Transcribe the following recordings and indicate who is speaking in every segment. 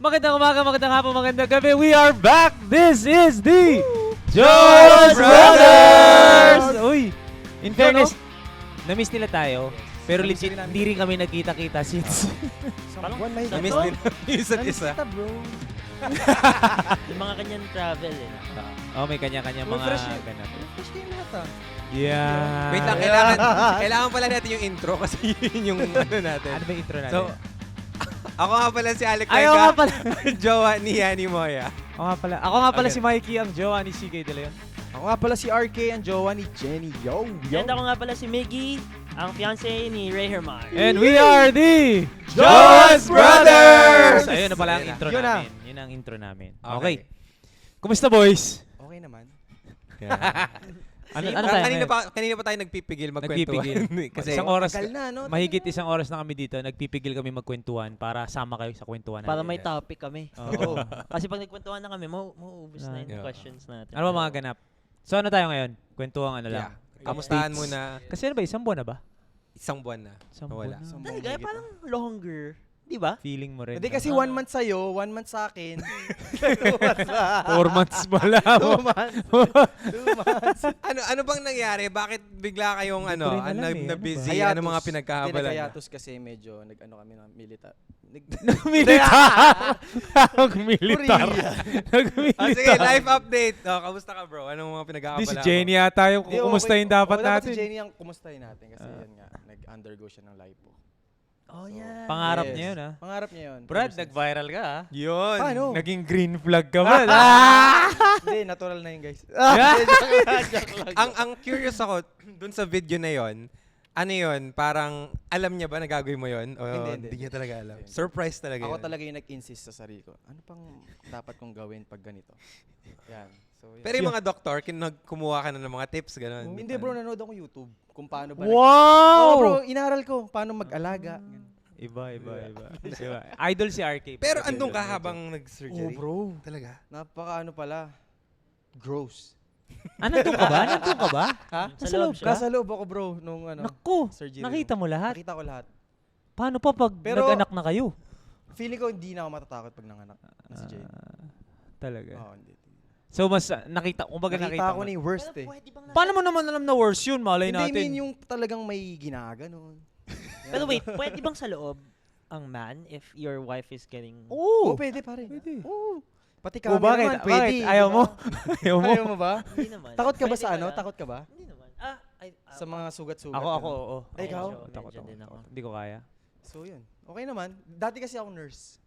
Speaker 1: Magandang umaga, magandang hapon, magandang gabi. We are back! This is the Jonas Brothers! Uy, in fairness, na-miss nila tayo. Pero legit, hindi rin kami nagkita-kita since...
Speaker 2: Na-miss din isa't isa.
Speaker 3: bro.
Speaker 4: Yung mga kanyan travel eh.
Speaker 1: may kanya-kanya mga ganap.
Speaker 3: Fresh kayo lahat ah.
Speaker 1: Yeah.
Speaker 2: Wait lang, kailangan pala natin yung intro kasi yun yung ano natin.
Speaker 1: Ano ba yung intro natin?
Speaker 2: So, ako nga pala si Alec
Speaker 1: Ay, ako nga
Speaker 2: Cuenca,
Speaker 1: pala.
Speaker 2: jowa ni Yani Moya.
Speaker 1: Ako nga pala
Speaker 2: Okay.
Speaker 1: si Mikey, ang jowa ni CK De Leon.
Speaker 3: Ako nga pala si RK, ang jowa ni Jenny. Yo!
Speaker 4: And ako nga pala si Miggy, ang fiancé ni Ray Hermar.
Speaker 1: And we are the
Speaker 2: Jonas Brothers!
Speaker 1: Ayun na pala ang
Speaker 2: Ayun na.
Speaker 1: intro
Speaker 3: Yun na.
Speaker 1: namin. Yun ang intro namin. Okay. Kumusta, boys?
Speaker 3: Okay naman.
Speaker 1: Ano
Speaker 2: Parang
Speaker 1: tayo
Speaker 2: kanina
Speaker 1: ngayon?
Speaker 2: kanina pa tayo nagpipigil magkwentuhan.
Speaker 1: Kasi
Speaker 2: Kasi
Speaker 1: isang oras,
Speaker 3: Tagal na, no?
Speaker 1: mahigit isang oras na kami dito, nagpipigil kami magkwentuhan para sama kayo sa kwentuhan natin.
Speaker 4: Para may topic kami.
Speaker 1: Oo.
Speaker 4: Kasi pag nagkwentuhan na kami, mauubos na yung
Speaker 2: Yeah.
Speaker 4: questions natin.
Speaker 1: Ano ba mga ganap? So ano tayo ngayon? Kwentuhan ano lang?
Speaker 2: yeah. Kamustahan
Speaker 1: Updates.
Speaker 2: muna.
Speaker 1: Kasi ano ba, isang buwan na ba?
Speaker 2: Isang buwan na.
Speaker 1: Isang
Speaker 2: Wala.
Speaker 1: buwan na.
Speaker 4: Talaga, parang longer. Di ba?
Speaker 1: Feeling mo rin.
Speaker 3: Hindi kasi
Speaker 4: Ah.
Speaker 3: 1 month sa'yo, 1 month sa akin.
Speaker 1: 4 months pa lang.
Speaker 3: 2 months. 2 months.
Speaker 2: Ano bang nangyari? Bakit bigla kayong
Speaker 1: Hindi ko rin alam eh.
Speaker 2: na
Speaker 1: Ano
Speaker 2: busy?
Speaker 3: Hiatus.
Speaker 2: Ano mga
Speaker 3: Hindi,
Speaker 2: pinagkakabalan?
Speaker 3: nagkayatos kasi medyo nag-ano kami ng militar.
Speaker 1: Militar! Nag-militar.
Speaker 2: Ah, sige,
Speaker 1: Nag-militar.
Speaker 2: life update. Oh, kamusta ka bro? Anong mga
Speaker 1: Hindi,
Speaker 2: pinagkakabalan
Speaker 1: si Jenny yata yung kukumustahin dapat
Speaker 3: dapat
Speaker 1: natin.
Speaker 3: si Jenny ang kumustahin natin kasi yun nga, nag-undergo siya ng lipo.
Speaker 4: Oh, yeah.
Speaker 1: Pangarap
Speaker 3: Yes.
Speaker 1: niya yun, ha?
Speaker 3: Pangarap niya yun.
Speaker 1: Brad,
Speaker 3: Ever since.
Speaker 1: nag-viral ka, ha?
Speaker 2: Yun.
Speaker 3: Paano?
Speaker 1: Naging green flag ka, Brad.
Speaker 3: Hindi, natural na yun guys.
Speaker 2: Ang curious ako dun sa video na yon. Ano yun? Parang alam niya ba na gagawin mo yun? O
Speaker 3: Hindi.
Speaker 2: hindi niya talaga alam.
Speaker 3: Hindi.
Speaker 2: Surprise talaga
Speaker 3: Ako
Speaker 2: yun.
Speaker 3: talaga yung nag-insist sa sarili ko. Ano pang dapat kong gawin pag ganito? Yan. So, yan.
Speaker 2: Pero yung mga doktor, kumuha ka na ng mga tips, gano'n.
Speaker 3: Hindi bro, nanood ako YouTube kung paano ba.
Speaker 1: Wow!
Speaker 3: Oo bro, inaral ko paano mag-alaga.
Speaker 1: Iba. Idol si RK.
Speaker 2: Pero andun ka habang
Speaker 3: Oh
Speaker 2: nag-surgery?
Speaker 3: bro,
Speaker 2: Talaga?
Speaker 3: napaka ano pala. Gross.
Speaker 1: Nandun ka ba? Nandun ka ba?
Speaker 3: Ha?
Speaker 4: Sa
Speaker 1: Nasa
Speaker 4: loob
Speaker 1: loob
Speaker 4: siya?
Speaker 3: Nasa loob ako bro nung ano,
Speaker 1: Naku,
Speaker 3: surgery.
Speaker 1: nakita mo lahat.
Speaker 3: Nakita ko lahat.
Speaker 1: Paano pa pag
Speaker 3: Pero-
Speaker 1: nag-anak na kayo?
Speaker 3: Feeling ko hindi na ako matatakot pag nanganak na si Jane.
Speaker 1: Talaga.
Speaker 3: Oo, hindi.
Speaker 1: So mas nakita, kumbaga nakita
Speaker 3: Nakita ko
Speaker 1: mo.
Speaker 3: na yung worst eh.
Speaker 4: pwede bang
Speaker 1: Paano mo naman alam na worse yun? Malay
Speaker 3: Hindi, I
Speaker 1: natin.
Speaker 3: mean yung talagang may ginaganon.
Speaker 4: Pero wait, pwede bang sa loob ang man if your wife is getting...
Speaker 3: Oo,
Speaker 1: Oo.
Speaker 3: pwede pare.
Speaker 1: Pwede.
Speaker 3: Oo. Pati
Speaker 1: Oh,
Speaker 3: camera
Speaker 1: bakit?
Speaker 3: naman, pwede.
Speaker 1: Bakit? Ayaw mo? Ayaw mo?
Speaker 3: Ayaw mo ba?
Speaker 4: Hindi naman.
Speaker 3: Takot ka ba
Speaker 4: Pwede
Speaker 3: sa ano?
Speaker 4: pala.
Speaker 3: Takot ka ba?
Speaker 4: Hindi naman.
Speaker 3: Sa mga sugat-sugat.
Speaker 1: Ako,
Speaker 3: ano?
Speaker 1: oo.
Speaker 3: Ay, ikaw?
Speaker 4: Medyo-
Speaker 1: Takot
Speaker 4: medyo
Speaker 1: ako.
Speaker 4: din ako.
Speaker 1: Hindi ko kaya.
Speaker 3: So yun. Okay naman. Dati kasi ako nurse.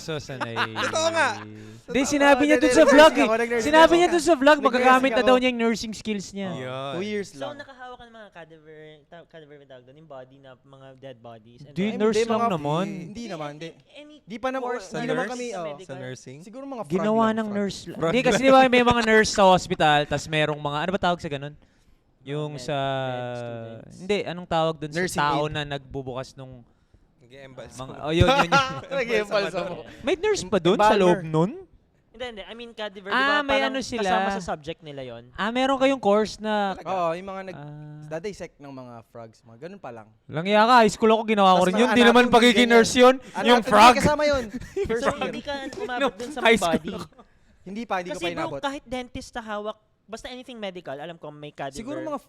Speaker 1: So sanay.
Speaker 2: Totoo nga.
Speaker 1: Hindi, sinabi niya dun sa vlog eh.
Speaker 3: Nag-nursing
Speaker 1: Sinabi
Speaker 3: ako.
Speaker 1: niya dun sa vlog,
Speaker 3: Nag-nursing
Speaker 1: magagamit na
Speaker 3: ako.
Speaker 1: daw niya yung nursing skills niya.
Speaker 2: Yun.
Speaker 3: 2 years
Speaker 4: So,
Speaker 3: lang.
Speaker 4: nakahawak ka ng mga cadaver ba tawag doon? Yung body na mga dead bodies. And
Speaker 1: Di,
Speaker 3: Ay,
Speaker 1: nurse
Speaker 3: hindi,
Speaker 1: lang
Speaker 3: mga-
Speaker 1: naman.
Speaker 3: Hindi naman, hindi.
Speaker 4: Any
Speaker 3: Di pa naman,
Speaker 4: course
Speaker 2: Sa
Speaker 3: hindi naman
Speaker 2: nurse?
Speaker 3: kami,
Speaker 4: Sa
Speaker 3: oh.
Speaker 4: medical?
Speaker 2: Sa nursing?
Speaker 3: Siguro mga frog
Speaker 1: Ginawa
Speaker 3: lang,
Speaker 1: ng
Speaker 3: frog.
Speaker 1: nurse lang.
Speaker 2: Frog
Speaker 1: Hindi, kasi di ba may mga nurse sa hospital, tas merong mga, ano ba tawag sa ganun? Yung
Speaker 4: med-
Speaker 1: sa,
Speaker 4: med students.
Speaker 1: hindi, anong tawag dun sa
Speaker 3: Nursing
Speaker 1: tao
Speaker 3: aid.
Speaker 1: na nagbubukas nung,
Speaker 2: Nag-embalsam.
Speaker 1: mga, yun.
Speaker 3: Nag-impulse ako.
Speaker 1: May nurse pa dun sa
Speaker 3: Embalmer.
Speaker 1: loob nun?
Speaker 4: Hindi. I mean, cadaver,
Speaker 1: Ah,
Speaker 4: di ba?
Speaker 1: may
Speaker 4: Parang
Speaker 1: ano sila.
Speaker 4: kasama sa subject nila yon.
Speaker 1: Meron kayong course na,
Speaker 3: Oo, yung mga
Speaker 1: ah,
Speaker 3: nag-dissect ng mga frogs. Mga ganun pa lang.
Speaker 1: langya ka, high school ako, ginawa ko
Speaker 3: Tas
Speaker 1: rin yun.
Speaker 3: mga
Speaker 1: Di naman
Speaker 3: anatomy,
Speaker 1: pagiging
Speaker 3: ganyan.
Speaker 1: nurse yun. Yung
Speaker 3: Hindi
Speaker 1: frog.
Speaker 3: kasama yun. First
Speaker 4: So,
Speaker 3: year.
Speaker 4: hindi ka umabot dun sa
Speaker 1: high
Speaker 4: may body.
Speaker 3: Hindi pa, hindi ko
Speaker 4: Kasi
Speaker 3: pa
Speaker 4: bro,
Speaker 3: inabot.
Speaker 4: kahit dentist na hawak, basta anything medical, alam ko may cadaver.
Speaker 3: Siguro mga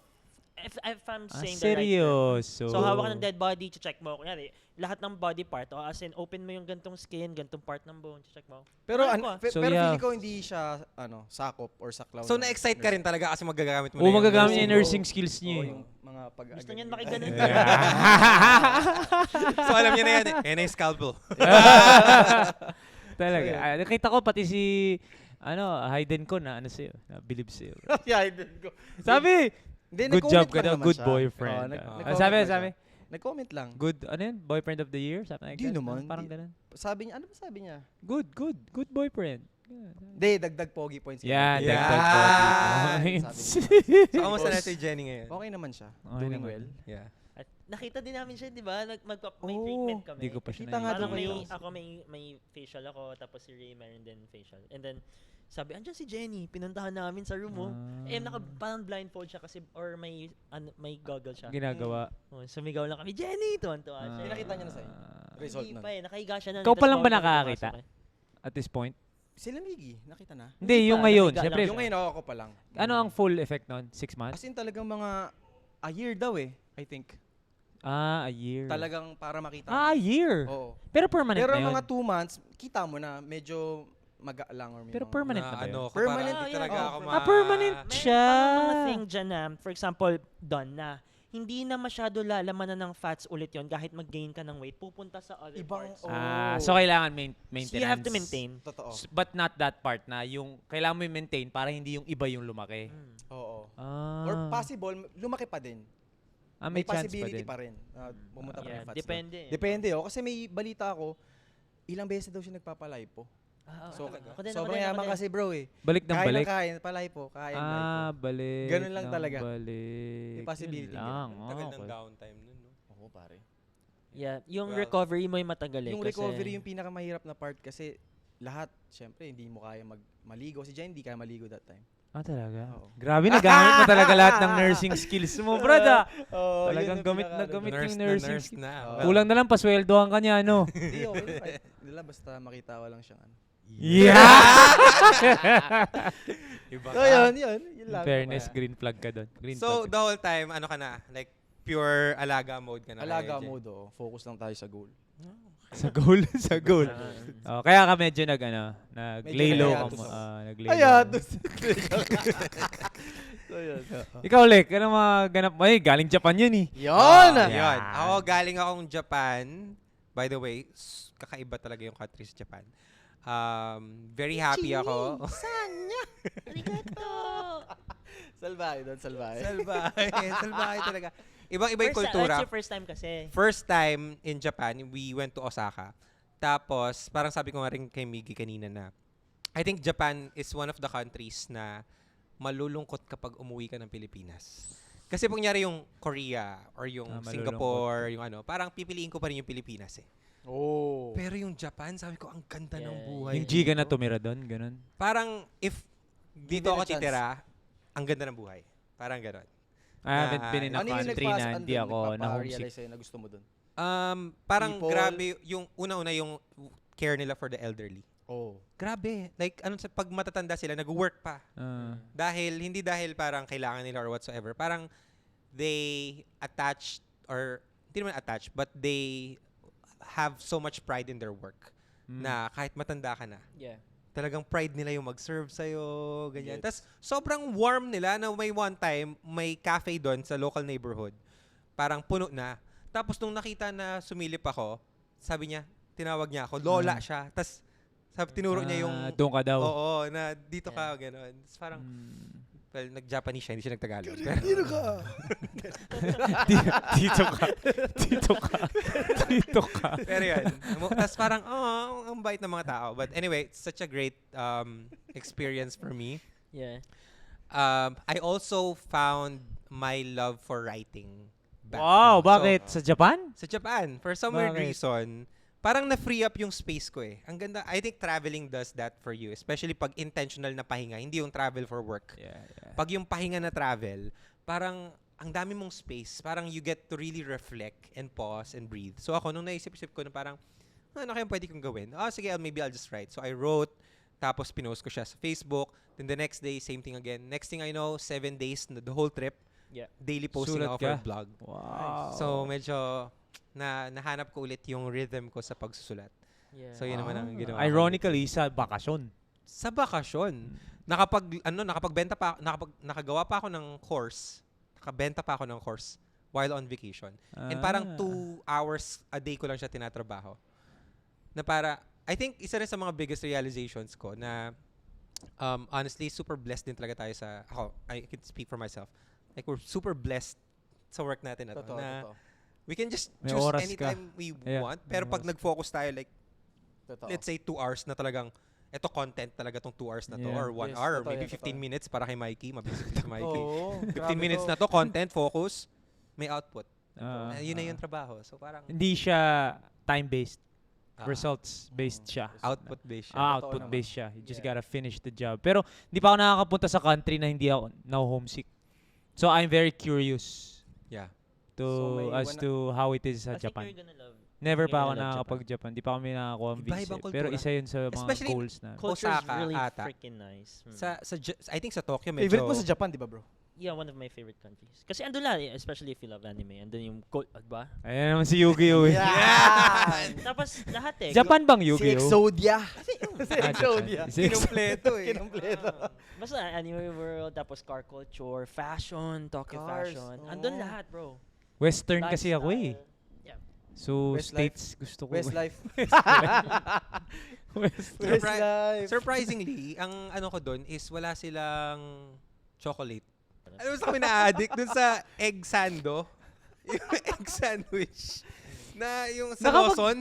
Speaker 4: If I'm saying the right term.
Speaker 1: Seryoso.
Speaker 4: So, hawak ka ng dead body, check mo. Kunyari, lahat ng body part, as in, open mo yung gantong skin, gantong part ng bone, check mo.
Speaker 3: pero
Speaker 4: Ano ko?
Speaker 1: So,
Speaker 3: pero
Speaker 1: yeah.
Speaker 3: feeling ko hindi siya sakop or saklaw.
Speaker 2: So,
Speaker 3: ng
Speaker 2: na-excite ka
Speaker 3: nurse.
Speaker 2: rin talaga kasi magagamit mo
Speaker 1: Oo,
Speaker 2: yung
Speaker 1: magagamit niya yung
Speaker 3: nursing.
Speaker 1: nursing skills niya.
Speaker 3: Oo,
Speaker 1: eh.
Speaker 3: yung mga pag
Speaker 4: Gusto niyan makiganon.
Speaker 2: So, alam niya na yan eh. Yan na yung scalpel.
Speaker 1: Talaga.
Speaker 3: So, yeah.
Speaker 1: Nakita ko pati si Hayden ko na sa'yo, na believe sa'yo.
Speaker 3: Yeah, I did go.
Speaker 1: Sabi,
Speaker 3: Hindi,
Speaker 1: good
Speaker 3: nag-comment
Speaker 1: job ka
Speaker 3: lang
Speaker 1: daw,
Speaker 3: naman
Speaker 1: good
Speaker 3: siya.
Speaker 1: boyfriend.
Speaker 3: Oo,
Speaker 1: Ah, sabi,
Speaker 3: lang
Speaker 1: sabi,
Speaker 3: siya. Nag-comment lang.
Speaker 1: good, ano yun, boyfriend of the year? Something like
Speaker 3: Di
Speaker 1: that.
Speaker 3: naman.
Speaker 1: Parang
Speaker 3: Di-
Speaker 1: ganun.
Speaker 3: Sabi niya, ano ba sabi niya?
Speaker 1: Good boyfriend.
Speaker 3: Hindi, dagdag pogi points.
Speaker 1: Yan,
Speaker 2: Yeah.
Speaker 1: dagdag points.
Speaker 2: So, kamusta na si Jenny ngayon?
Speaker 3: Okay naman siya.
Speaker 1: Okay
Speaker 3: Doing
Speaker 1: naman.
Speaker 3: well.
Speaker 2: Yeah.
Speaker 4: At nakita din namin siya, di ba? May
Speaker 3: Oo.
Speaker 4: treatment kami.
Speaker 1: Hindi ko pa siya
Speaker 3: Kita nga
Speaker 4: Parang
Speaker 3: doon.
Speaker 4: ako may facial ako, tapos si Ray meron din facial. And then, sabi, andyan si Jenny, pinuntahan namin sa room mo. Parang blindfold siya kasi, or may goggle siya.
Speaker 1: Ginagawa.
Speaker 4: Sumigaw lang kami, Jenny! Tuwan-tuwa siya.
Speaker 3: Pinakita niya na sa'yo? result
Speaker 4: Hindi
Speaker 3: nun.
Speaker 4: pa eh. Nakahiga siya na.
Speaker 1: Ikaw pa lang ba
Speaker 4: tapos
Speaker 1: nakakakita?
Speaker 4: pumasok eh.
Speaker 1: At this point?
Speaker 3: Sila Miggy, nakita na.
Speaker 1: Hindi,
Speaker 4: Hindi
Speaker 1: yung
Speaker 4: pa,
Speaker 1: ngayon.
Speaker 4: nakahiga
Speaker 1: Siyempre,
Speaker 4: lang
Speaker 3: Yung ngayon ako pa lang.
Speaker 1: ano ang full effect nun? 6 months?
Speaker 3: As in talagang mga a year daw I think.
Speaker 1: A year.
Speaker 3: Talagang para makita.
Speaker 1: A year.
Speaker 3: Oo.
Speaker 1: Pero permanent
Speaker 3: Pero
Speaker 1: na yun.
Speaker 3: mga 2 months, kita mo na medyo maga lang or may
Speaker 1: Pero
Speaker 3: mga-
Speaker 1: permanent na
Speaker 2: Na
Speaker 1: ba yun?
Speaker 2: ano,
Speaker 3: Permanent,
Speaker 2: parang hindi
Speaker 4: yeah,
Speaker 2: talaga
Speaker 4: oh,
Speaker 2: ako
Speaker 1: permanent
Speaker 4: May
Speaker 1: siya.
Speaker 4: mga thing dyan na, for example, done na. Hindi na masyado lalamanan ng fats ulit yon kahit mag-gain ka ng weight. Pupunta sa other
Speaker 3: Ibang-
Speaker 4: parts.
Speaker 3: oh.
Speaker 1: So kailangan
Speaker 4: So
Speaker 1: maintenance.
Speaker 4: you have to maintain.
Speaker 3: Totoo.
Speaker 1: But not that part na yung kailangan mo i-maintain para hindi yung iba yung lumaki.
Speaker 3: Oo.
Speaker 1: Ah.
Speaker 3: Or possible, lumaki pa din.
Speaker 1: May chance pa
Speaker 3: possibility
Speaker 1: din.
Speaker 3: pa rin. Pumunta pa
Speaker 4: Yeah,
Speaker 3: yung fats
Speaker 4: depende.
Speaker 3: doon. Depende kasi may balita ako, ilang beses daw siya nagpapalipo. So, sobrang yaman kasi bro
Speaker 1: Balik ng
Speaker 3: Kain
Speaker 1: balik.
Speaker 3: ng kain, palipo, kain, lipo.
Speaker 1: Balik.
Speaker 3: Ganun lang
Speaker 1: ng
Speaker 3: talaga.
Speaker 1: Balik.
Speaker 3: May possibility
Speaker 1: Yun lang.
Speaker 2: Ang tagal ng
Speaker 1: okay.
Speaker 2: downtime nun, no?
Speaker 3: Oo, pare.
Speaker 4: Yeah, yung
Speaker 2: Well,
Speaker 4: recovery mo yung matagal eh.
Speaker 3: Yung
Speaker 4: kasi-
Speaker 3: recovery yung pinakamahirap na part kasi lahat, syempre, hindi mo kaya maligo. Si Jen, hindi kaya maligo that time.
Speaker 1: Talaga?
Speaker 3: Oo.
Speaker 1: Grabe, nagamit mo talaga lahat ng nursing skills mo, brad.
Speaker 3: Oh,
Speaker 1: Talagang gamit na gamit yung nursing
Speaker 2: Nurse
Speaker 1: skills.
Speaker 2: na.
Speaker 3: Oo.
Speaker 1: Kulang na lang pasweldohan ka niya, no?
Speaker 3: Hindi, okay. Kahit nila, basta makita ko lang siyang ano.
Speaker 1: Yeah!
Speaker 2: Iba
Speaker 3: So,
Speaker 2: ka.
Speaker 3: yun lang.
Speaker 1: In fairness, green flag ka doon. Green
Speaker 2: So,
Speaker 1: flag.
Speaker 2: the whole time, ano ka na? Like, pure alaga mode ka na.
Speaker 3: Alaga
Speaker 2: kay Jen?
Speaker 3: mode, focus lang tayo sa goal.
Speaker 1: Sa goal, sa goal. Kaya ka medyo nag-lay
Speaker 3: Medyo
Speaker 1: low ka
Speaker 3: hiatus
Speaker 1: mo.
Speaker 3: ako.
Speaker 1: Nag-lay low.
Speaker 3: So, yun.
Speaker 1: Ikaw, Lek, ano mga ganap mo? Ay, galing Japan yun eh.
Speaker 3: Yun!
Speaker 1: Ah,
Speaker 2: Yun.
Speaker 1: Yan.
Speaker 2: Ako, galing akong Japan. By the way, kakaiba talaga yung country sa Japan. Very happy ako.
Speaker 4: Arigato!
Speaker 3: Salbahe doon, salbahe.
Speaker 2: Salbahe. Salbahe talaga. Ibang-iba yung kultura.
Speaker 4: It's your first time kasi.
Speaker 2: First time in Japan, we went to Osaka. Tapos, parang sabi ko nga rin kay Miggy kanina na, I think Japan is one of the countries na malulungkot kapag umuwi ka ng Pilipinas. Kasi pag nangyari yung Korea or yung
Speaker 1: Malulungkot.
Speaker 2: Singapore, yung ano, parang pipiliin ko pa rin yung Pilipinas eh.
Speaker 3: Oh.
Speaker 2: Pero yung Japan, sabi ko, ang ganda ng
Speaker 4: Yeah.
Speaker 2: buhay.
Speaker 1: Yung Giga na
Speaker 2: dito.
Speaker 1: tumira doon, ganun.
Speaker 2: Parang, if dito
Speaker 3: Given
Speaker 2: ako
Speaker 3: a chance.
Speaker 2: titira, ang ganda ng buhay. Parang gano'n.
Speaker 1: I haven't been in a
Speaker 3: Ano yung
Speaker 1: country
Speaker 3: nagpas-
Speaker 1: na
Speaker 3: ano
Speaker 1: hindi
Speaker 3: dun,
Speaker 1: ako na-homesick.
Speaker 3: nagpapa-realize sa'yo na gusto mo doon?
Speaker 2: Parang
Speaker 3: People.
Speaker 2: grabe, yung una-una yung care nila for the elderly.
Speaker 3: Oh.
Speaker 2: Grabe. Like, pag matatanda sila, nag-work pa. Hindi dahil parang kailangan nila or whatsoever. Parang they attach, or hindi naman attach, but they have so much pride in their work na kahit matanda ka na,
Speaker 4: Yeah.
Speaker 2: talagang pride nila yung mag-serve sa'yo, ganyan.
Speaker 3: Yes.
Speaker 2: Tapos, sobrang warm nila na may one time, may cafe doon sa local neighborhood. Parang puno na. Tapos, nung nakita na sumilip ako, sabi niya, tinawag niya ako, lola siya. Tapos, tinuro niya yung,
Speaker 1: doon ka daw.
Speaker 2: oo, na dito ka, gano'n. Tapos parang, well, nag-Japanese siya, hindi siya nag-Tagalog.
Speaker 3: Dito ka!
Speaker 1: Dito ka. Dito ka. Dito ka.
Speaker 2: Pero yun. Tapos parang, oh, ang bait ng mga tao. But anyway, it's such a great experience for me.
Speaker 4: Yeah.
Speaker 2: I also found my love for writing back
Speaker 1: Wow,
Speaker 2: home.
Speaker 1: bakit? Sa Japan?
Speaker 2: Sa Japan, for some weird
Speaker 1: Bakit?
Speaker 2: reason, parang na-free up yung space ko eh. Ang ganda. I think traveling does that for you. Especially pag intentional na pahinga. Hindi yung travel for work.
Speaker 1: Yeah.
Speaker 2: Pag yung pahinga na travel, parang ang dami mong space. Parang you get to really reflect and pause and breathe. So ako, nung naisip-isip ko na parang, ano kaya pwede kong gawin? Sige, maybe I'll just write. So I wrote, tapos pinost ko siya sa Facebook. Then the next day, same thing again. Next thing I know, 7 days, the whole trip,
Speaker 4: Yeah.
Speaker 2: daily posting
Speaker 1: Sulat
Speaker 2: ako for
Speaker 1: ka?
Speaker 2: a blog.
Speaker 1: Wow.
Speaker 2: So medyo, nahanap ko ulit yung rhythm ko sa pagsusulat.
Speaker 4: Yeah.
Speaker 2: So yun naman ang ginawa ko.
Speaker 1: Ironically, sa bakasyon.
Speaker 2: Sa bakasyon, nakagawa pa ako ng course, nakabenta pa ako ng course while on vacation. And parang 2 hours a day ko lang siya tinatrabaho. Na para, I think isa rin sa mga biggest realizations ko na honestly, super blessed din talaga tayo I can speak for myself. Like, we're super blessed sa work natin na to.
Speaker 3: Totoo,
Speaker 2: Na
Speaker 3: totoo.
Speaker 2: we can just
Speaker 1: May
Speaker 2: choose
Speaker 1: oras ka.
Speaker 2: anytime we
Speaker 1: Yeah,
Speaker 2: want. Pero
Speaker 1: may
Speaker 2: pag
Speaker 1: oras.
Speaker 2: nag-focus tayo, like,
Speaker 3: Totoo.
Speaker 2: let's say 2 hours na talagang, eto content talaga tong 2 hours na to,
Speaker 1: Yeah.
Speaker 2: or 1
Speaker 3: Yes,
Speaker 2: hour, or
Speaker 3: totoo
Speaker 2: maybe
Speaker 3: yan,
Speaker 2: 15
Speaker 3: totoo.
Speaker 2: minutes para kay Mikey, mabilis kay Mikey.
Speaker 3: Oo,
Speaker 2: 15 minutes na to, content, focus, may output. Yun na
Speaker 1: Ah.
Speaker 2: yung trabaho. So parang
Speaker 1: Hindi siya time-based.
Speaker 2: ah,
Speaker 1: Results-based siya.
Speaker 2: output-based siya.
Speaker 3: Totoo
Speaker 1: Output-based siya. You just
Speaker 3: Yeah.
Speaker 1: gotta finish the job. Pero hindi pa ako nakakapunta sa country na hindi ako na-homesick. So I'm very curious
Speaker 2: Yeah.
Speaker 1: to
Speaker 3: So, may
Speaker 1: as to how it is sa
Speaker 4: I think
Speaker 1: Japan.
Speaker 4: you're gonna love.
Speaker 1: Never pa ako
Speaker 4: I love
Speaker 1: nakakapag-Japan. Di pa kami nakakuha ang
Speaker 2: Iba-ibang
Speaker 1: visa.
Speaker 2: kultura.
Speaker 1: Pero isa yun sa mga
Speaker 2: Especially
Speaker 1: goals na.
Speaker 4: Culture is
Speaker 2: Osaka
Speaker 4: really
Speaker 2: ata.
Speaker 4: freaking nice.
Speaker 2: I think sa Tokyo medyo...
Speaker 3: Favorite mo sa Japan, di ba, bro?
Speaker 4: Yeah, one of my favorite countries. Kasi andun lang, especially if you love anime. Andun yung, diba?
Speaker 1: Ayan naman si Yu-Gi-Oh!
Speaker 4: Tapos lahat eh.
Speaker 1: Japan bang
Speaker 3: Si
Speaker 1: Yu-Gi-Oh?
Speaker 3: Exodia. Si
Speaker 1: Ah,
Speaker 3: Exodia.
Speaker 1: Si
Speaker 3: Kinumpleto eh. Kinumpleto.
Speaker 4: Basta anime world, tapos car culture, fashion, Tokyo
Speaker 3: Cars,
Speaker 4: fashion.
Speaker 3: oo.
Speaker 4: Andun lahat, bro.
Speaker 1: Western kasi ako eh.
Speaker 4: Lifestyle. Yeah.
Speaker 1: So,
Speaker 3: Westlife.
Speaker 1: States gusto ko.
Speaker 3: Westlife.
Speaker 1: West.
Speaker 3: Westlife.
Speaker 2: Surprisingly, ang ano ko doon is wala silang chocolate. Ano sa kami na-addict dun sa egg sando? Yung egg sandwich. Na yung sa
Speaker 1: Nakapag-
Speaker 2: Lawson.